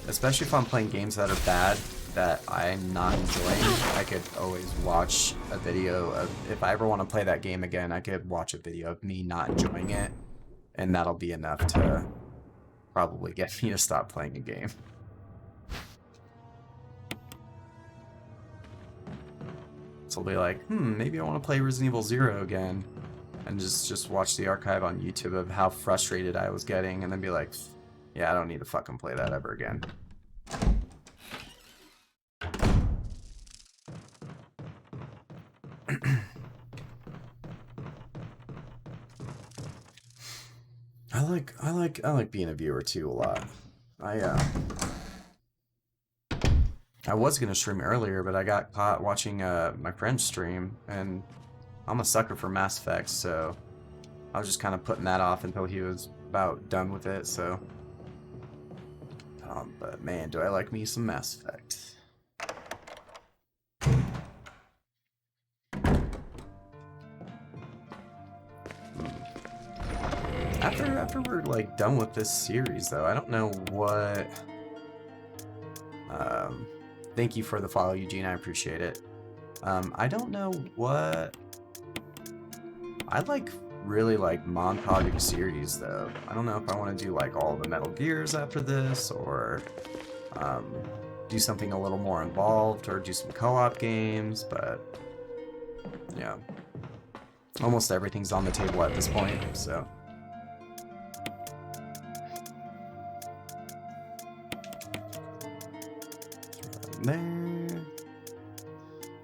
Especially if I'm playing games that are bad, that I'm not enjoying, I could always watch a video of, if I ever want to play that game again, I could watch a video of me not enjoying it, and that'll be enough to probably get me to stop playing a game. So I'll be like, maybe I want to play Resident Evil 0 again, and just watch the archive on YouTube of how frustrated I was getting, and then be like, yeah, I don't need to fucking play that ever again. I like being a viewer too a lot. I was gonna stream earlier, but I got caught watching my friend's stream, and I'm a sucker for Mass Effect, so I was just kind of putting that off until he was about done with it. So, but man, do I like me some Mass Effect. After we're like done with this series, though, I don't know what. Thank you for the follow, Eugene. I appreciate it. I don't know what. I like really like montage series though. I don't know if I want to do like all the Metal Gears after this, or do something a little more involved, or do some co-op games, but yeah. Almost everything's on the table at this point, so. Throw that in there.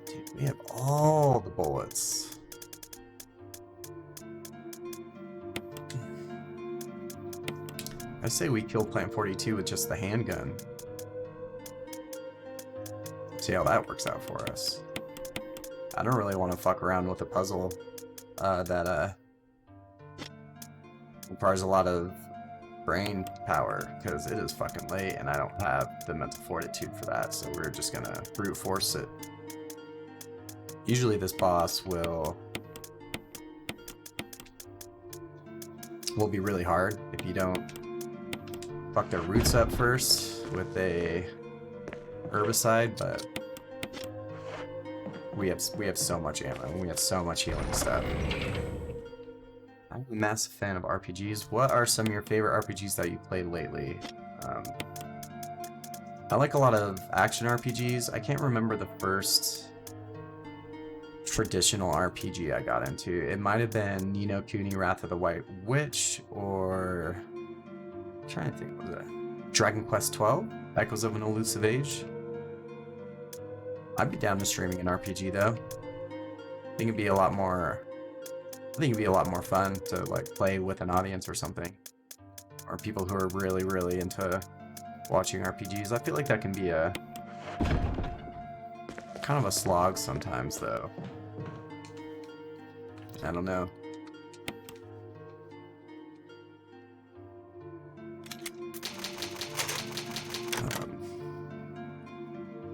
Dude, we have all the bullets. I say we kill Plant 42 with just the handgun. See how that works out for us. I don't really want to fuck around with a puzzle that requires a lot of brain power, because it is fucking late and I don't have the mental fortitude for that, so we're just gonna brute force it. Usually this boss will be really hard if you don't fuck their roots up first with a herbicide, but we have so much ammo and we have so much healing stuff. I'm a massive fan of RPGs. What are some of your favorite RPGs that you played lately? I like a lot of action RPGs. I can't remember the first traditional RPG I got into. It might have been Ni no Kuni Wrath of the White Witch, or I'm trying to think, what was that? Dragon Quest 12? Echoes of an Elusive Age? I'd be down to streaming an RPG though. I think it'd be a lot more fun to like play with an audience or something. Or people who are really, really into watching RPGs. I feel like that can be a kind of a slog sometimes though. I don't know.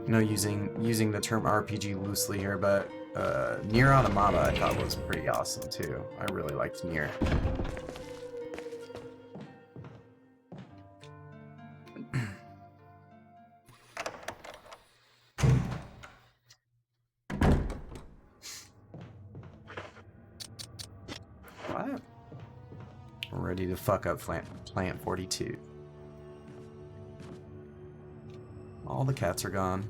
No, using the term RPG loosely here, but Nier Automata I thought was pretty awesome too. I really liked Nier. What? We're ready to fuck up Plant 42. All the cats are gone.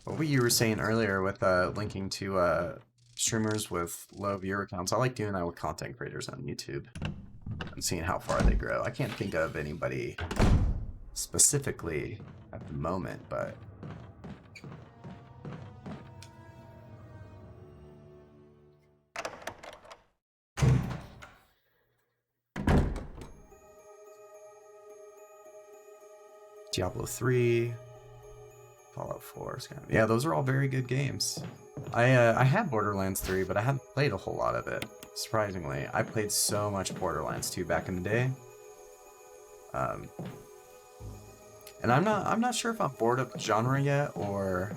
What you were saying earlier with linking to streamers with low viewer counts, I like doing that with content creators on YouTube and seeing how far they grow. I can't think of anybody specifically at the moment, but Diablo 3, Fallout 4, yeah, those are all very good games. I had Borderlands 3, but I hadn't played a whole lot of it. Surprisingly, I played so much Borderlands 2 back in the day. And I'm not sure if I'm bored of the genre yet, or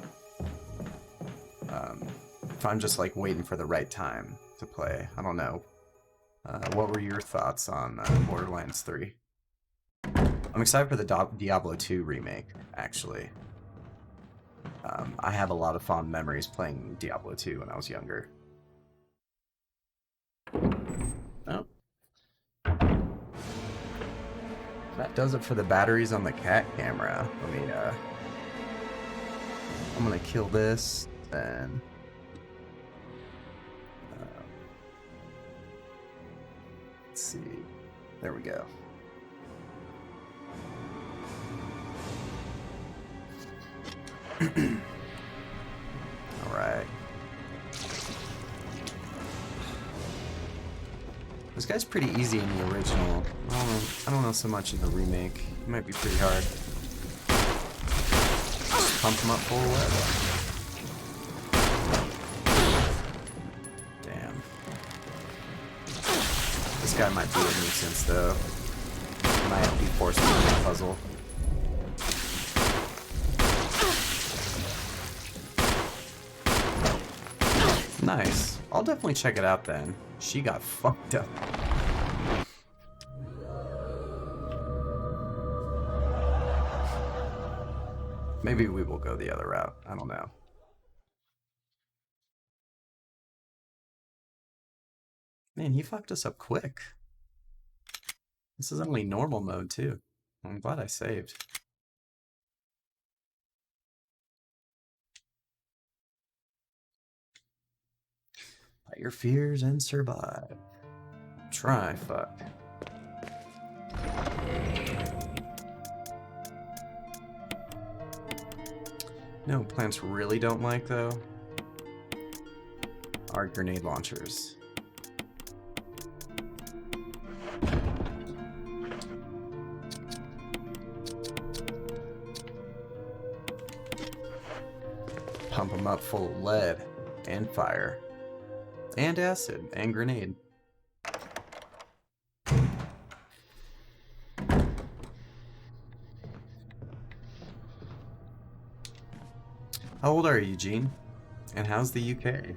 if I'm just like waiting for the right time to play. I don't know. What were your thoughts on Borderlands 3? I'm excited for the Diablo 2 remake, actually. I have a lot of fond memories playing Diablo 2 when I was younger. Oh. That does it for the batteries on the cat camera. Let me, I'm gonna kill this, and let's see. There we go. Alright. This guy's pretty easy in the original. I don't know so much in the remake. It might be pretty hard. Just pump him up full web. Damn. This guy might be a nuisance though. He might be forced into the puzzle. Nice. I'll definitely check it out then. She got fucked up. Maybe we will go the other route. I don't know. Man, he fucked us up quick. This is only normal mode, too. I'm glad I saved. Fight your fears and survive. Try, fuck. No, plants really don't like, though, are grenade launchers. Pump them up full of lead and fire and acid and grenade. How old are you, Eugene? And how's the UK?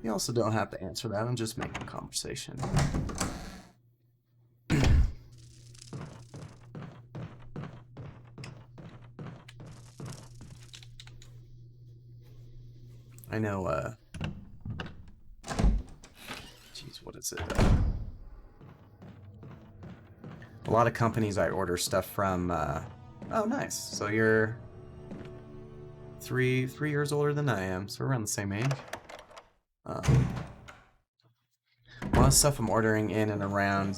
You also don't have to answer that. I'm just making conversation. I know, jeez, what is it? A lot of companies I order stuff from, oh, nice. So you're three years older than I am, so we're around the same age. A lot of stuff I'm ordering in and around,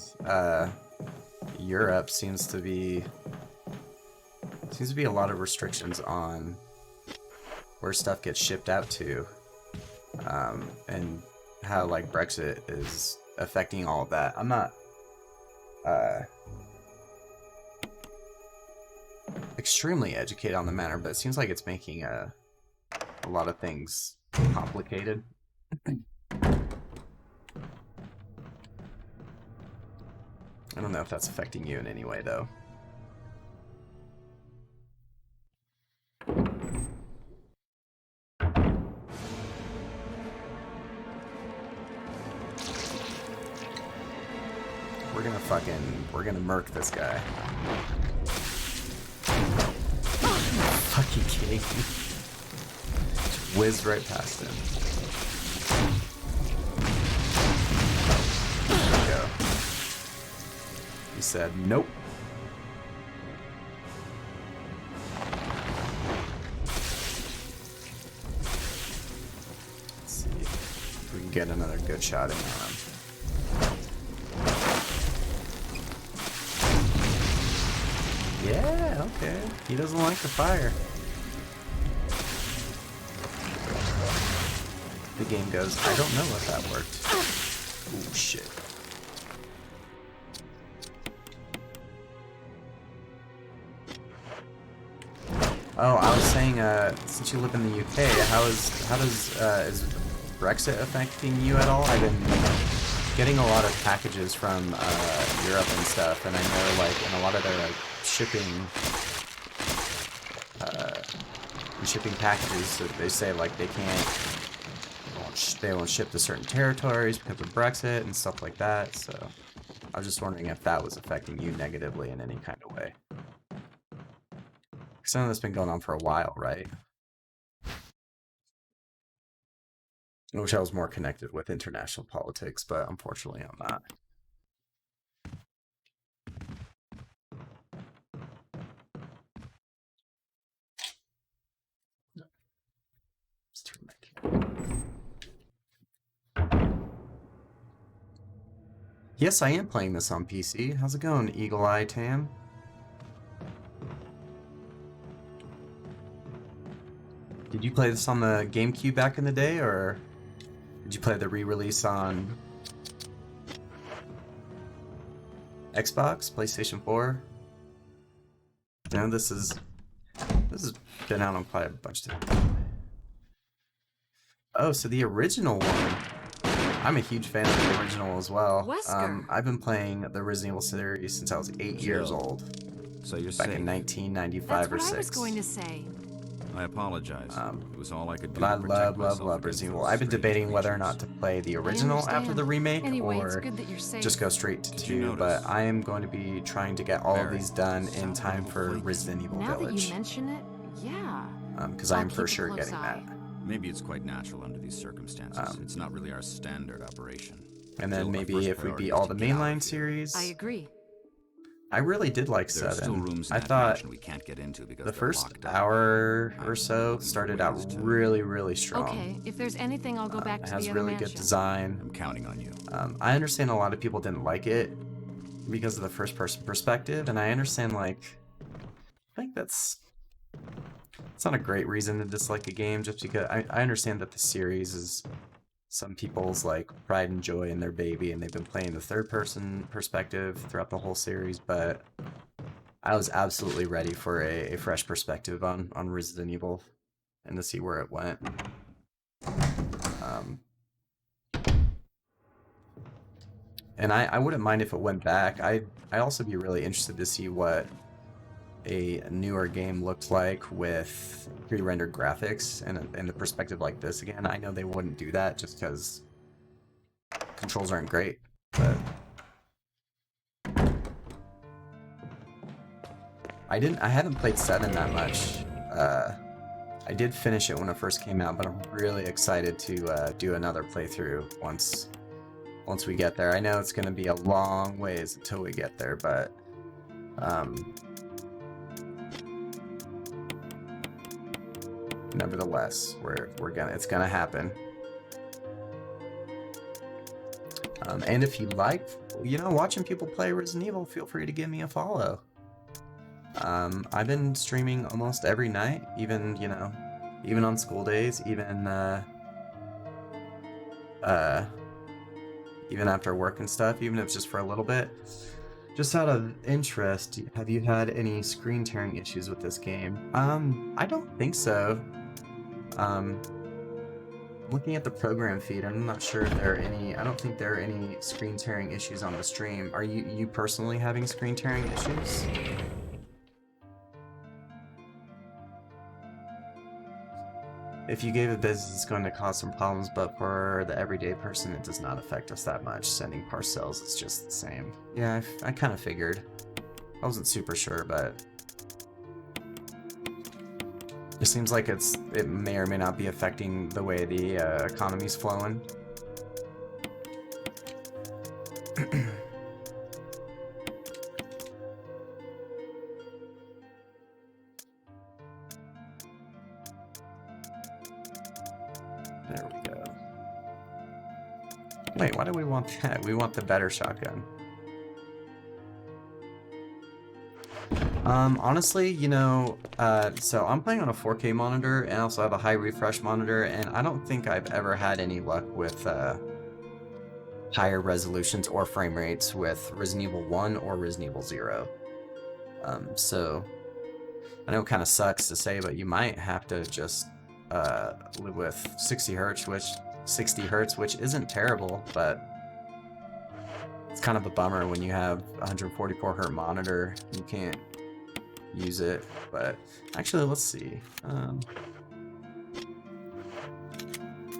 Europe seems to be a lot of restrictions on where stuff gets shipped out to, and how, like, Brexit is affecting all of that. I'm not extremely educated on the matter, but it seems like it's making a lot of things complicated. I don't know if that's affecting you in any way, though. We're gonna murk this guy. Fucking kidding me? Just whizzed right past him. There we go. He said, nope. Let's see if we can get another good shot in on him. Yeah, okay. He doesn't like the fire. The game goes, I don't know if that worked. Ooh, shit. Oh, I was saying, since you live in the UK, is Brexit affecting you at all? I've been getting a lot of packages from Europe and stuff, and I know, like, in a lot of their, like, shipping packages, so they say, like, they won't ship to certain territories because of Brexit and stuff like that. So I was just wondering if that was affecting you negatively in any kind of way. Because I know that's been going on for a while, right? I wish I was more connected with international politics, but unfortunately I'm not. Let's turn my camera. Yes, I am playing this on PC. How's it going, Eagle Eye Tam? Did you play this on the GameCube back in the day, or did you play the re-release on Xbox, PlayStation 4? No, this has been out on quite a bunch of times. Oh, so the original one. I'm a huge fan of the original as well. I've been playing the Resident Evil series since I was 8 years old. So you're back safe. in 1995 or 6. That's what I was going to say. I apologize. It was all I could do But I to protect love myself against Resident Evil. those I've been strange debating whether or creatures. not to play the I original after understand. the remake, Anyway, it's or good that you're safe. just go straight to Did you 2, notice? but I am going to be trying to get all of Barry, these done you in sound a time little for flaky. Resident Evil Now that Village. you mention it, yeah. Because I'll I am for keep a sure close getting eye. that. Maybe it's quite natural under these circumstances. It's not really our standard operation. And then Still, our maybe first if we priority beat is all to the get out of mainline here. series. I agree. I really did like There are still 7. rooms in I that thought mansion we can't get into because the they're first locked up. hour or I'm so looking for started ways out to- really strong. Okay, if there's anything, I'll go back It to has the other really mansion. good design. I'm counting on you. I understand a lot of people didn't like it because of the first person perspective, and I understand, like, I think it's not a great reason to dislike a game, just because I understand that the series is some people's like pride and joy in their baby, and they've been playing the third person perspective throughout the whole series, but I was absolutely ready for a fresh perspective on Resident Evil and to see where it went. And I wouldn't mind if it went back. I'd also be really interested to see what a newer game looked like with pre-rendered graphics and the perspective like this again. I know they wouldn't do that just because controls aren't great, but I haven't played 7 that much. I did finish it when it first came out, but I'm really excited to do another playthrough once we get there. I know it's going to be a long ways until we get there, but nevertheless, it's gonna happen. And if you like, watching people play Resident Evil, feel free to give me a follow. I've been streaming almost every night, even on school days, even after work and stuff, even if it's just for a little bit. Just out of interest, have you had any screen tearing issues with this game? I don't think so. Looking at the program feed, I'm not sure if there are any. I don't think there are any screen tearing issues on the stream. Are you personally having screen tearing issues? If you gave a business, it's going to cause some problems, but for the everyday person, it does not affect us that much. Sending parcels is just the same. Yeah, I kind of figured. I wasn't super sure, but it seems like it may or may not be affecting the way the economy's flowing. There we go. Wait, why do we want that? We want the better shotgun. Honestly, so I'm playing on a 4K monitor and I also have a high refresh monitor, and I don't think I've ever had any luck with higher resolutions or frame rates with Resident Evil 1 or Resident Evil 0. So I know it kind of sucks to say, but you might have to just live with 60 hertz, which isn't terrible, but it's kind of a bummer when you have a 144 hertz monitor and you can't use it. But actually, let's see,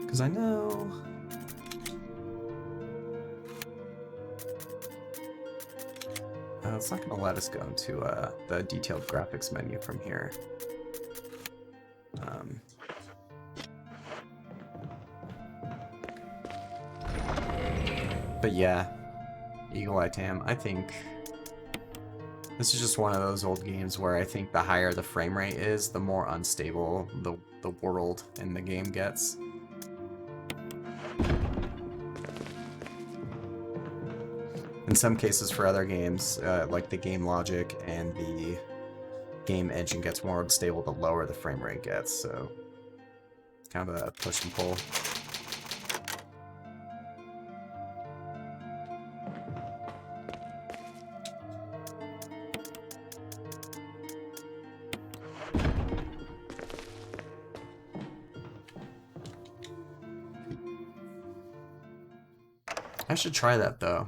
because I know it's not going to let us go into the detailed graphics menu from here. But yeah, Eagle Eye Tam, I think this is just one of those old games where I think the higher the frame rate is, the more unstable the world in the game gets. In some cases for other games, like the game logic and the game engine gets more unstable the lower the frame rate gets, so it's kind of a push and pull. I should try that though.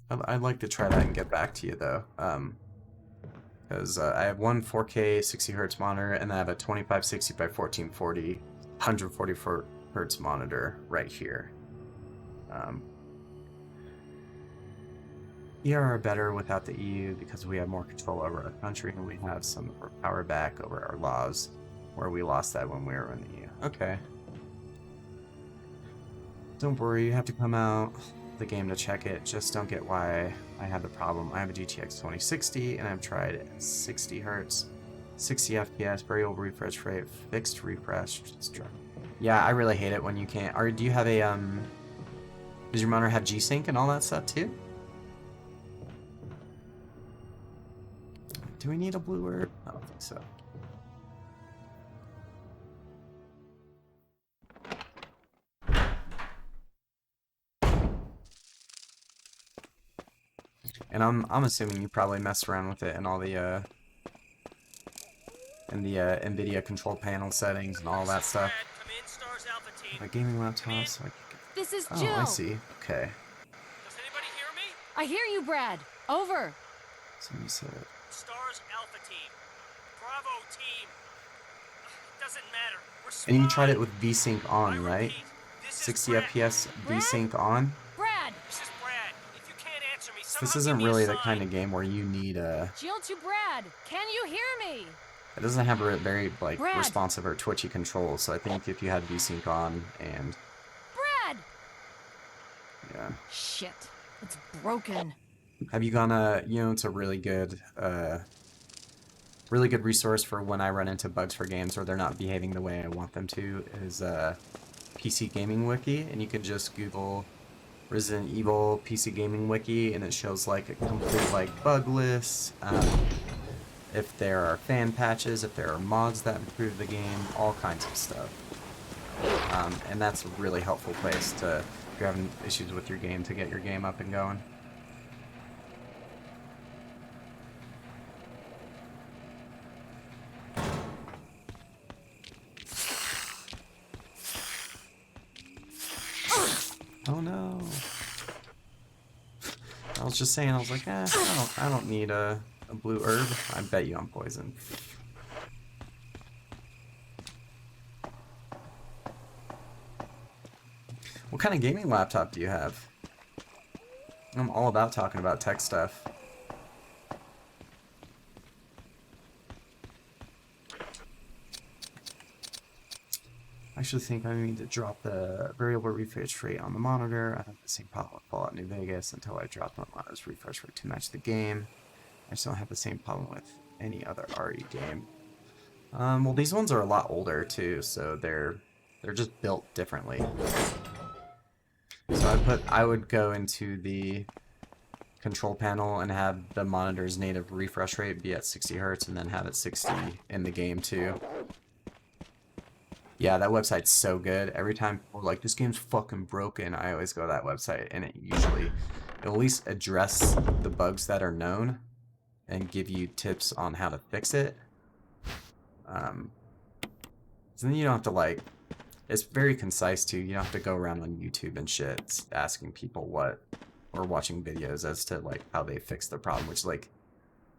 I'd like to try that and get back to you though. because I have one 4K 60 hertz monitor, and then I have a 2560 by 1440 144 hertz monitor right here. We are better without the EU because we have more control over our country, and we have some of our power back over our laws, where we lost that when we were in the EU. Okay. Don't worry, you have to come out the game to check it. Just don't get why I have the problem. I have a GTX 2060, and I've tried it at 60 hertz, 60 FPS, variable refresh rate, fixed refresh. Yeah, I really hate it when you can't. Or do you have a does your monitor have G-Sync and all that stuff too? Do we need a blue herb? I don't think so. And I'm assuming you probably messed around with it in all the NVIDIA control panel settings and all that stuff. My gaming laptop, so I can get... This is Oh, Jill. I see. Okay. Does anybody hear me? I hear you, Brad. Over. So you said... Stars Alpha Team. Bravo Team. Doesn't matter. We're And you spy. tried it with VSync I on, right? repeat, this is 60 Brad. FPS Brad? VSync on? Brad. This is Brad. If you can't answer me, So this somehow isn't give me a really the sign. kind of game where you need a... Jill to Brad. Can you hear me? It doesn't have a very, like, Brad. responsive or twitchy controls, so I think if you had VSync on and... Brad. Yeah. Shit. It's broken. Have you gone, you know, it's a really good resource for when I run into bugs for games or they're not behaving the way I want them to, is PC Gaming Wiki, and you can just Google Resident Evil PC Gaming Wiki, and it shows, like, a complete, like, bug list, if there are fan patches, if there are mods that improve the game, all kinds of stuff. And that's a really helpful place to, if you're having issues with your game, to get your game up and going. Oh no. I was just saying, I was like, I don't need a blue herb. I bet you I'm poisoned. What kind of gaming laptop do you have? I'm all about talking about tech stuff. I actually think I need to drop the variable refresh rate on the monitor. I have the same problem with Fallout New Vegas until I drop my monitor's refresh rate to match the game. I just don't have the same problem with any other RE game. Well, these ones are a lot older too, so they're just built differently. So I would go into the control panel and have the monitor's native refresh rate be at 60 hertz, and then have it 60 in the game too. Yeah, that website's so good. Every time people are like, this game's fucking broken, I always go to that website, and it'll at least address the bugs that are known and give you tips on how to fix it. So then you don't have to, like, it's very concise too. You don't have to go around on YouTube and shit asking people or watching videos as to, like, how they fix the problem, which, like,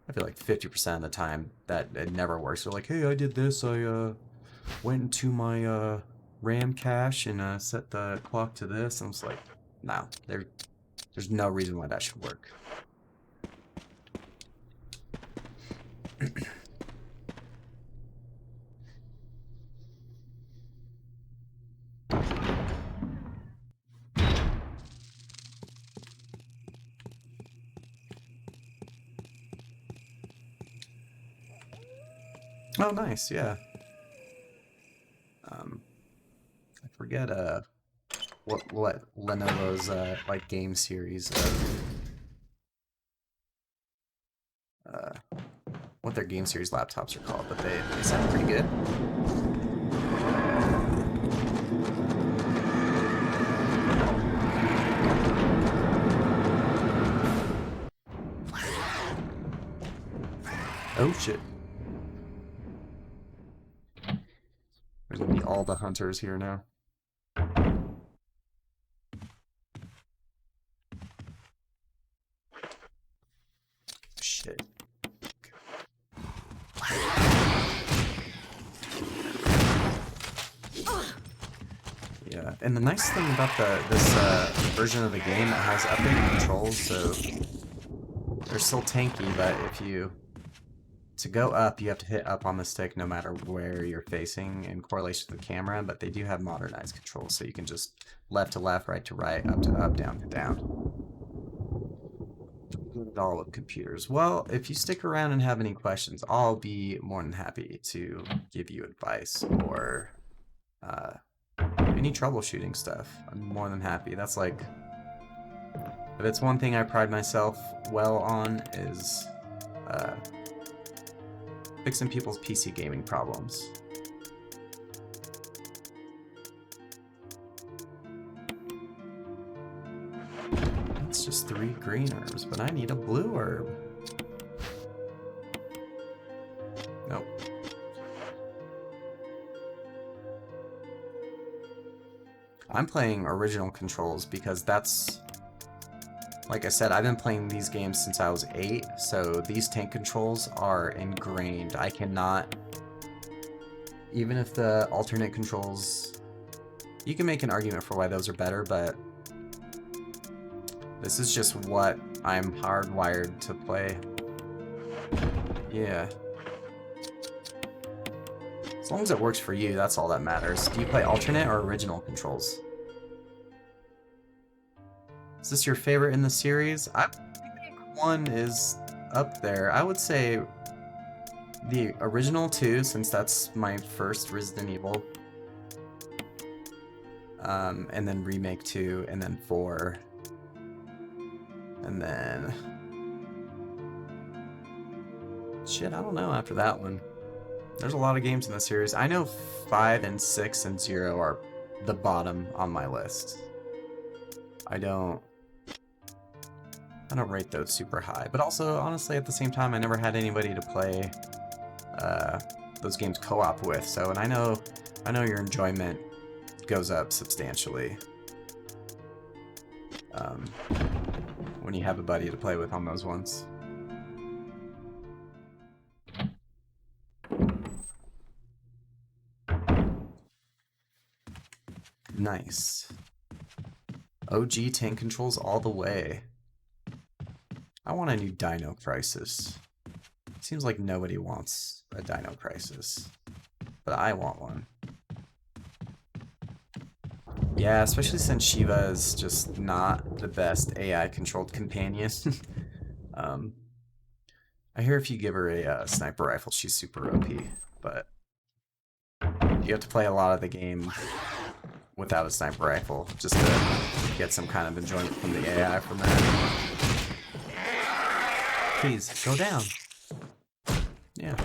I feel like 50% of the time that it never works. They're like, hey, I did this, I went into my RAM cache and set the clock to this, and it's like, no, there's no reason why that should work. Oh, nice, yeah. I forget what Lenovo's like game series what their game series laptops are called, but they sound pretty good. Oh shit. There's gonna be all the hunters here now. Shit. And the nice thing about this version of the game, it has updated controls, so they're still tanky, but to go up, you have to hit up on the stick no matter where you're facing in correlation to the camera, but they do have modernized controls, so you can just left to left, right to right, up to up, down to down. Good at all with computers. Well, if you stick around and have any questions, I'll be more than happy to give you advice or any troubleshooting stuff. I'm more than happy. That's like, if it's one thing I pride myself well on is fixing people's PC gaming problems. It's just 3 green herbs, but I need a blue herb. Nope. I'm playing original controls because that's, like I said, I've been playing these games since I was 8, so these tank controls are ingrained. I cannot, even if the alternate controls, you can make an argument for why those are better, but this is just what I'm hardwired to play. Yeah. As long as it works for you, that's all that matters. Do you play alternate or original controls? Is this your favorite in the series? I think 1 is up there. I would say the original 2, since that's my first Resident Evil. And then Remake 2, and then 4. And then... shit, I don't know after that one. There's a lot of games in the series. I know 5 and 6 and 0 are the bottom on my list. I don't rate those super high. But also, honestly, at the same time, I never had anybody to play those games co-op with. So, and I know your enjoyment goes up substantially when you have a buddy to play with on those ones. Nice. OG tank controls all the way. I want a new Dino Crisis. Seems like nobody wants a Dino Crisis, but I want one. Yeah, especially since Shiva is just not the best AI-controlled companion. I hear if you give her a sniper rifle, she's super OP, but you have to play a lot of the game without a sniper rifle just to get some kind of enjoyment from the AI from that. Please, go down. Yeah.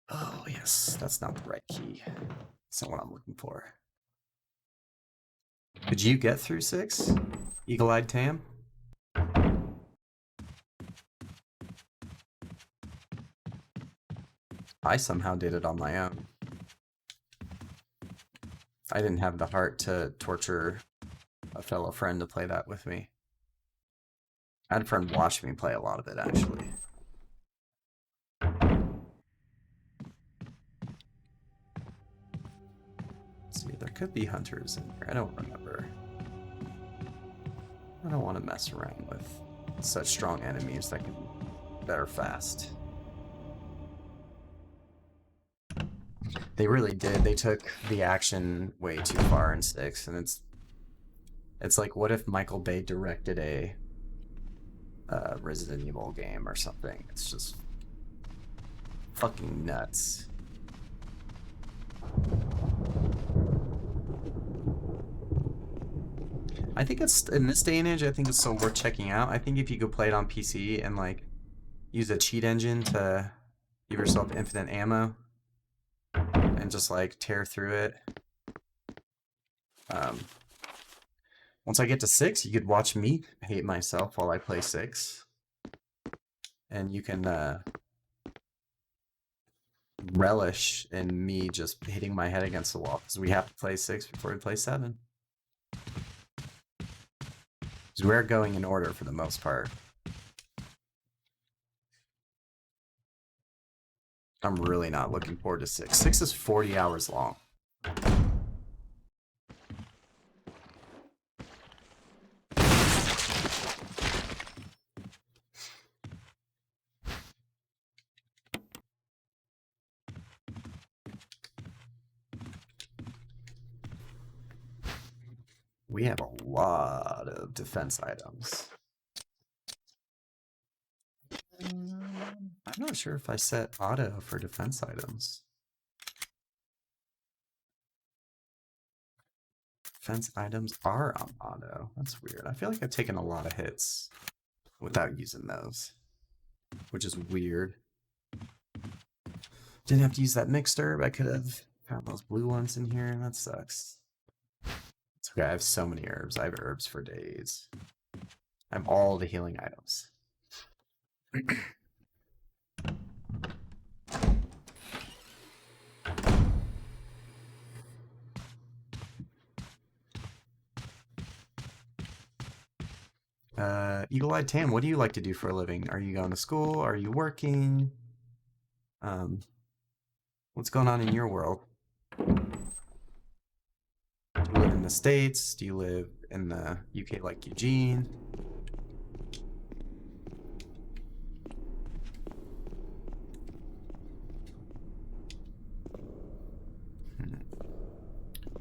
Oh, yes, that's not the right key. That's not what I'm looking for. Did you get through 6? Eagle-eyed Tam? I somehow did it on my own. I didn't have the heart to torture a fellow friend to play that with me. I had a friend watch me play a lot of it, actually. Let's see, there could be hunters in here. I don't remember. I don't want to mess around with such strong enemies that are fast. They really did. They took the action way too far in 6, and it's like, what if Michael Bay directed a Resident Evil game or something? It's just fucking nuts. I think it's, in this day and age, I think it's so worth checking out. I think if you could play it on PC and like use a cheat engine to give yourself infinite ammo and just like tear through it. Once I get to 6, you could watch me hate myself while I play 6. And you can relish in me just hitting my head against the wall, because we have to play 6 before we play 7. Because we're going in order for the most part. I'm really not looking forward to 6. 6 is 40 hours long. We have a lot of defense items. I'm not sure if I set auto for defense items. Defense items are on auto. That's weird. I feel like I've taken a lot of hits without using those, which is weird. Didn't have to use that mixed herb. I could have found those blue ones in here. That sucks. It's okay. I have so many herbs. I have herbs for days. I have all the healing items. Eagle-eyed Tam, what do you like to do for a living? Are you going to school? Are you working? What's going on in your world? Do you live in the States? Do you live in the UK like Eugene?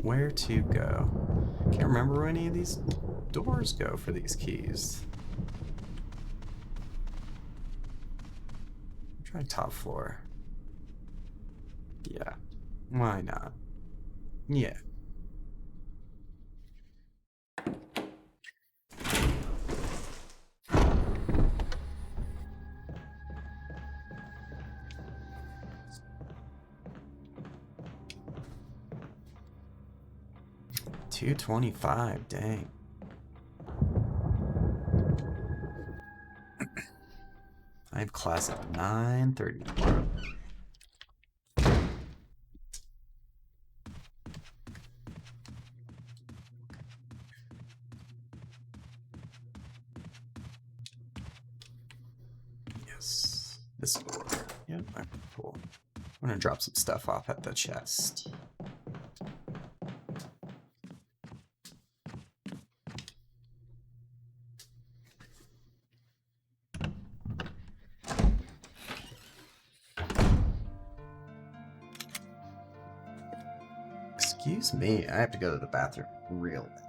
Where to go? Can't remember where any of these doors go for these keys. Try top floor. Yeah. Why not? Yeah. $225, dang. I have class at 9:30 tomorrow. Yes. This door. Yep, okay, cool. I'm gonna drop some stuff off at the chest. Excuse me, I have to go to the bathroom real bad.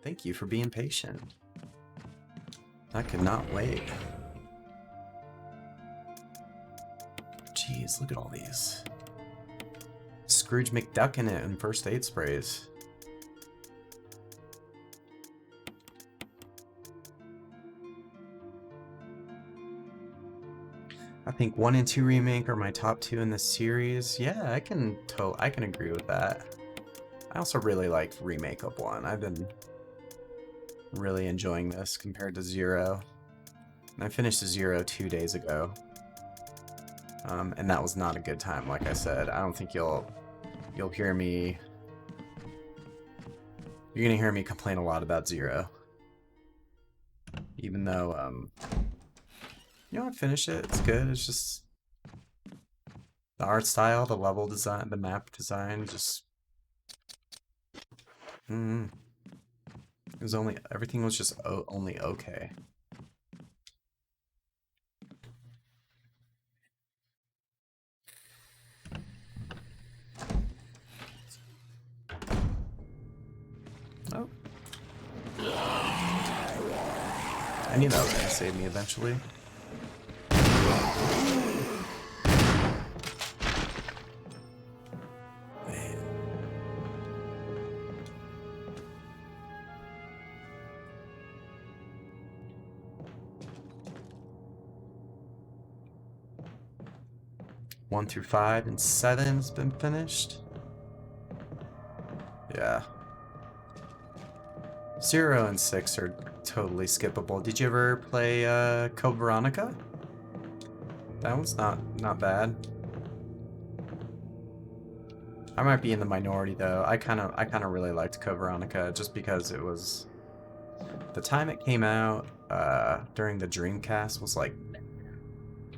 Thank you for being patient. I could not wait. Jeez, look at all these. Scrooge McDuck in it and first aid sprays. I think 1 and 2 remake are my top 2 in this series. Yeah, I can agree with that. I also really like remake of 1. I've been really enjoying this compared to 0. And I finished 0 2 days ago. And that was not a good time, like I said. I don't think you'll hear me. You're gonna hear me complain a lot about 0. Even though, you know, I finished it. It's good. It's just the art style, the level design, the map design, just. It was only, everything was just only okay. I knew that was gonna save me eventually. Man. One through 5 and 7 has been finished. Yeah. 0 and 6 are totally skippable. Did you ever play Code Veronica? That one's not bad. I might be in the minority though. I kind of really liked Code Veronica just because it was the time it came out during the Dreamcast was like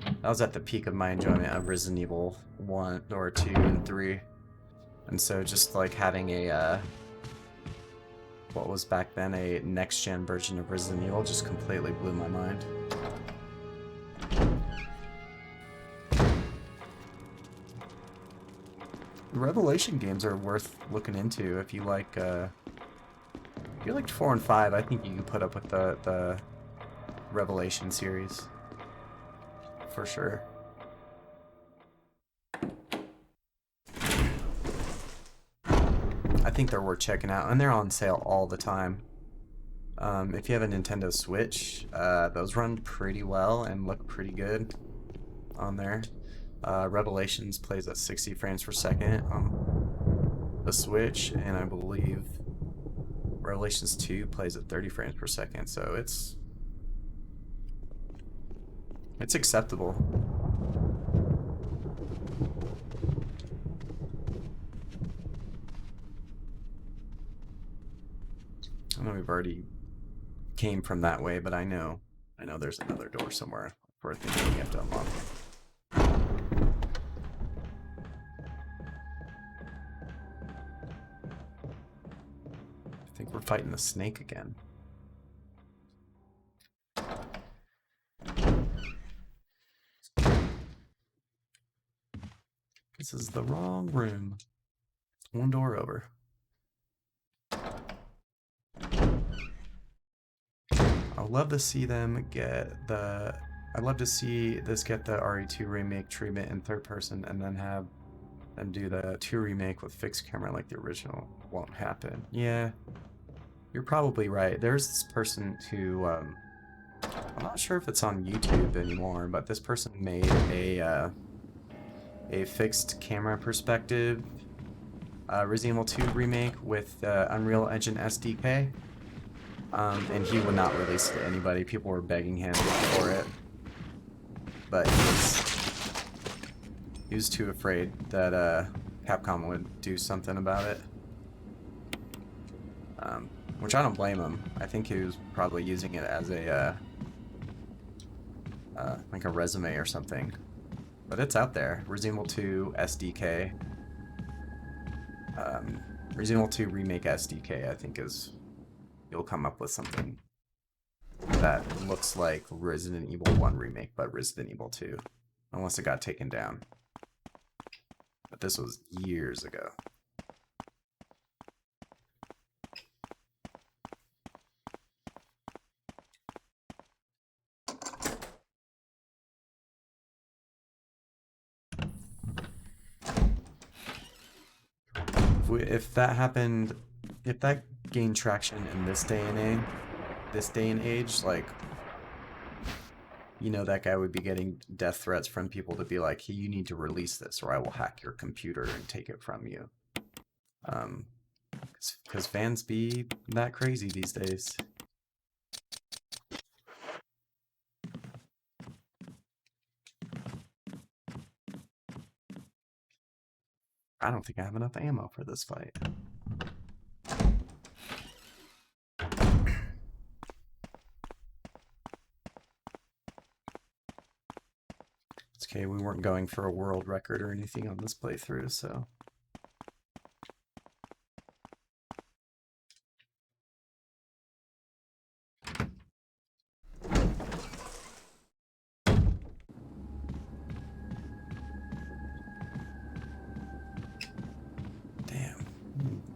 that was at the peak of my enjoyment of Resident Evil 1 or 2 and 3. And so just like having a what was back then a next-gen version of Resident Evil just completely blew my mind. The Revelation games are worth looking into if you like if you liked 4 and 5. I think you can put up with the Revelation series for sure. I think they're worth checking out, and they're on sale all the time. If you have a Nintendo Switch, those run pretty well and look pretty good on there. Revelations plays at 60 frames per second on the Switch, and I believe Revelations 2 plays at 30 frames per second, so it's acceptable. I know we've already came from that way, but I know there's another door somewhere for a thing that we have to unlock. I think we're fighting the snake again. This is the wrong room. One door over. I'd love to see them get the... I'd love to see this get the RE2 remake treatment in third person and then have them do the 2 remake with fixed camera like the original. Won't happen. Yeah, you're probably right. There's this person who... I'm not sure if it's on YouTube anymore, but this person made a fixed camera perspective Resident Evil 2 remake with Unreal Engine SDK. And he would not release it to anybody. People were begging him for it. But he was too afraid that Capcom would do something about it. Which I don't blame him. I think he was probably using it as a like a resume or something. But it's out there. Resident Evil 2 SDK. Resident Evil 2 Remake SDK, I think is... You'll come up with something that looks like Resident Evil 1 Remake, but Resident Evil 2. Unless it got taken down. But this was years ago. If that happened, if that gained traction in this day and age, like, you know, that guy would be getting death threats from people to be like, hey, you need to release this or I will hack your computer and take it from you. Because fans be that crazy these days. I don't think I have enough ammo for this fight. It's okay, we weren't going for a world record or anything on this playthrough, so...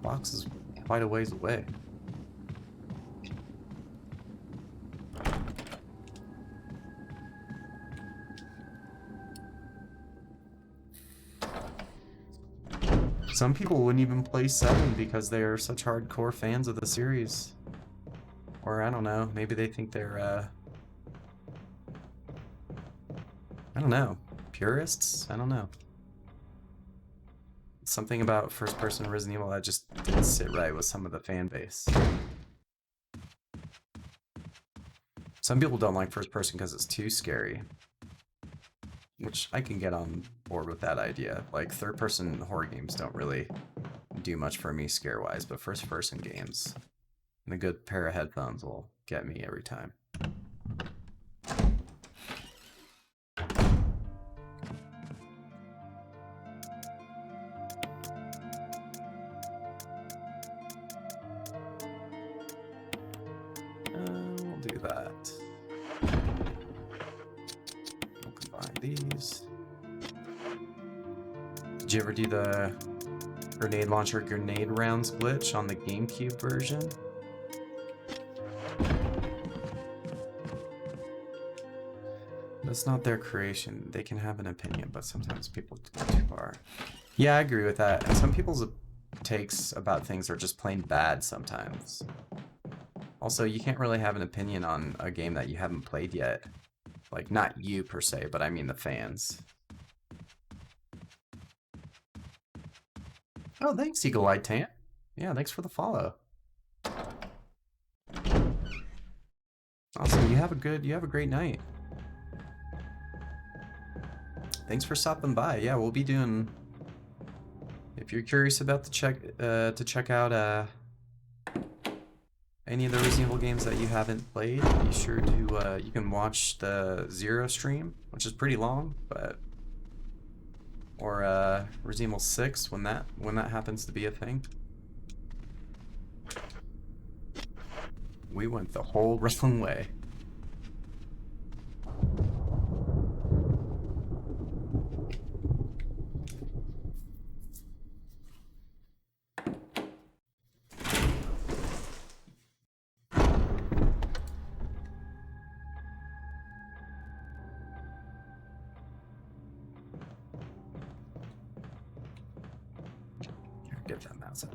Box is quite a ways away. Some people wouldn't even play 7 because they are such hardcore fans of the series. Or I don't know, maybe they think they're I don't know, purists? I don't know. Something about first-person Resident Evil that just didn't sit right with some of the fan base. Some people don't like first-person because it's too scary. Which I can get on board with that idea. Like, third-person horror games don't really do much for me scare-wise, but first-person games and a good pair of headphones will get me every time. We'll do that. We'll combine these. Did you ever do the grenade launcher grenade rounds glitch on the GameCube version? That's not their creation. They can have an opinion, but sometimes people go too far. Yeah, I agree with that. And some people's takes about things are just plain bad sometimes. Also, you can't really have an opinion on a game that you haven't played yet. Like, not you per se, but I mean the fans. Oh, thanks, Eagle Eye Tant. Yeah, thanks for the follow. Awesome, you have a great night. Thanks for stopping by. Yeah, we'll be doing. If you're curious about to check out any of the Resident Evil games that you haven't played, be sure to you can watch the Zero stream, which is pretty long, but or Resident Evil 6 when that happens to be a thing. We went the whole wrong way. Get that mouse out.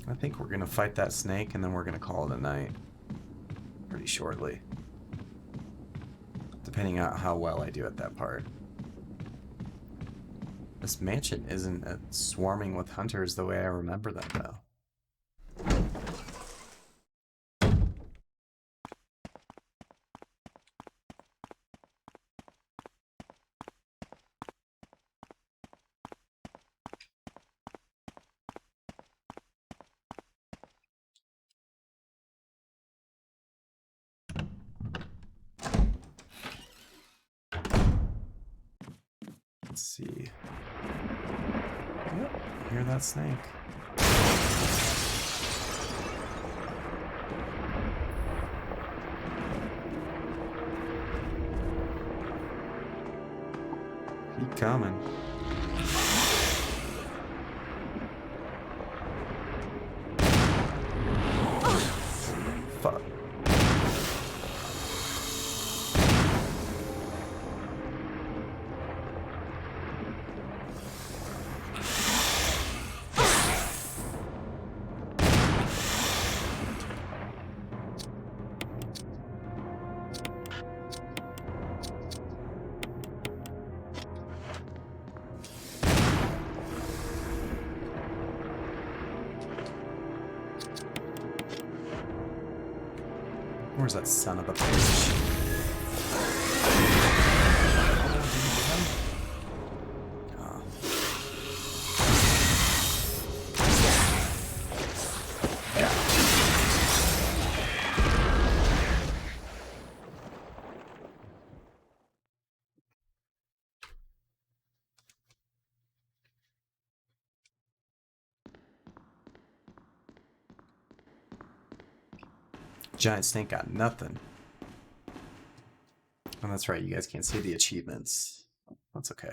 I think we're gonna fight that snake and then we're gonna call it a night pretty shortly. Depending on how well I do at that part. This mansion isn't swarming with hunters the way I remember them though. Let's see. Yep, I hear that snake. Keep coming. Fuck. Where's that son of a bitch? Oh. Yeah. Giant snake got nothing. Oh, that's right, you guys can't see the achievements. That's okay.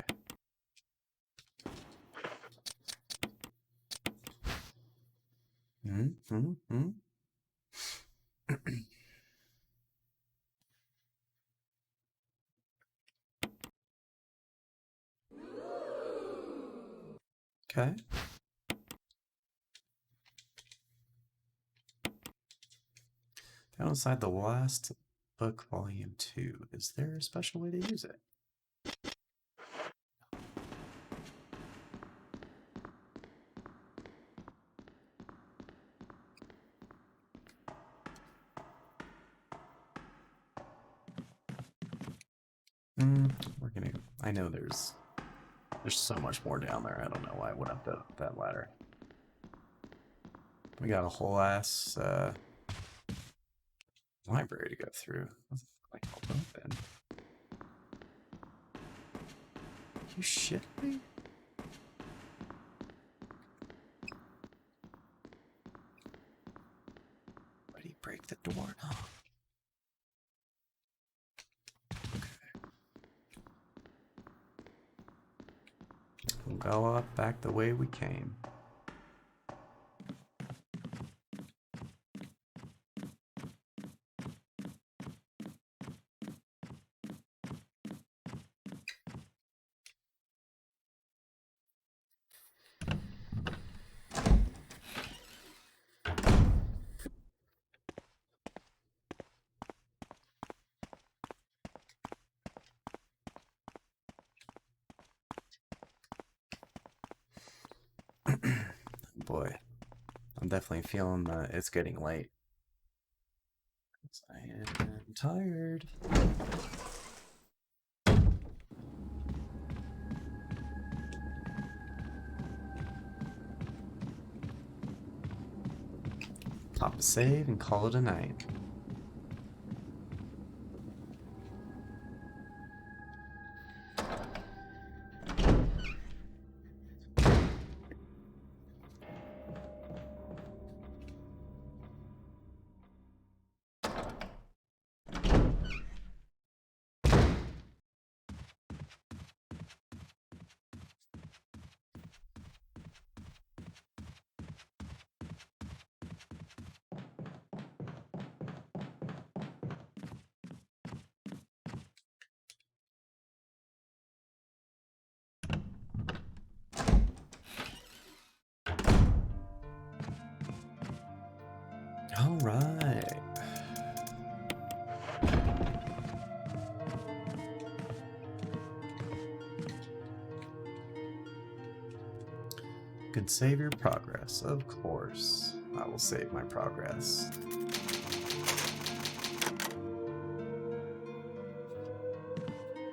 Mm-hmm. Okay. Down inside the last book, volume 2. Is there a special way to use it? We're gonna. I know there's so much more down there. I don't know why I went up that ladder. We got a whole ass library to go through. Like open. You shit me? Why did he break the door? No. We'll go up back the way we came. Boy, I'm definitely feeling that it's getting late. I am tired. Pop a save and call it a night. All right. Could save your progress, of course. I will save my progress.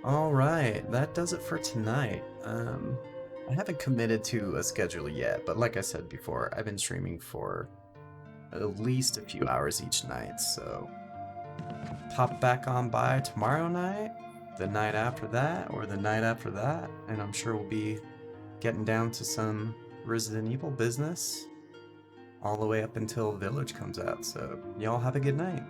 All right, that does it for tonight. I haven't committed to a schedule yet, but like I said before, I've been streaming for at least a few hours each night, so pop back on by tomorrow night, the night after that, or the night after that, and I'm sure we'll be getting down to some Resident Evil business all the way up until Village comes out, so y'all have a good night.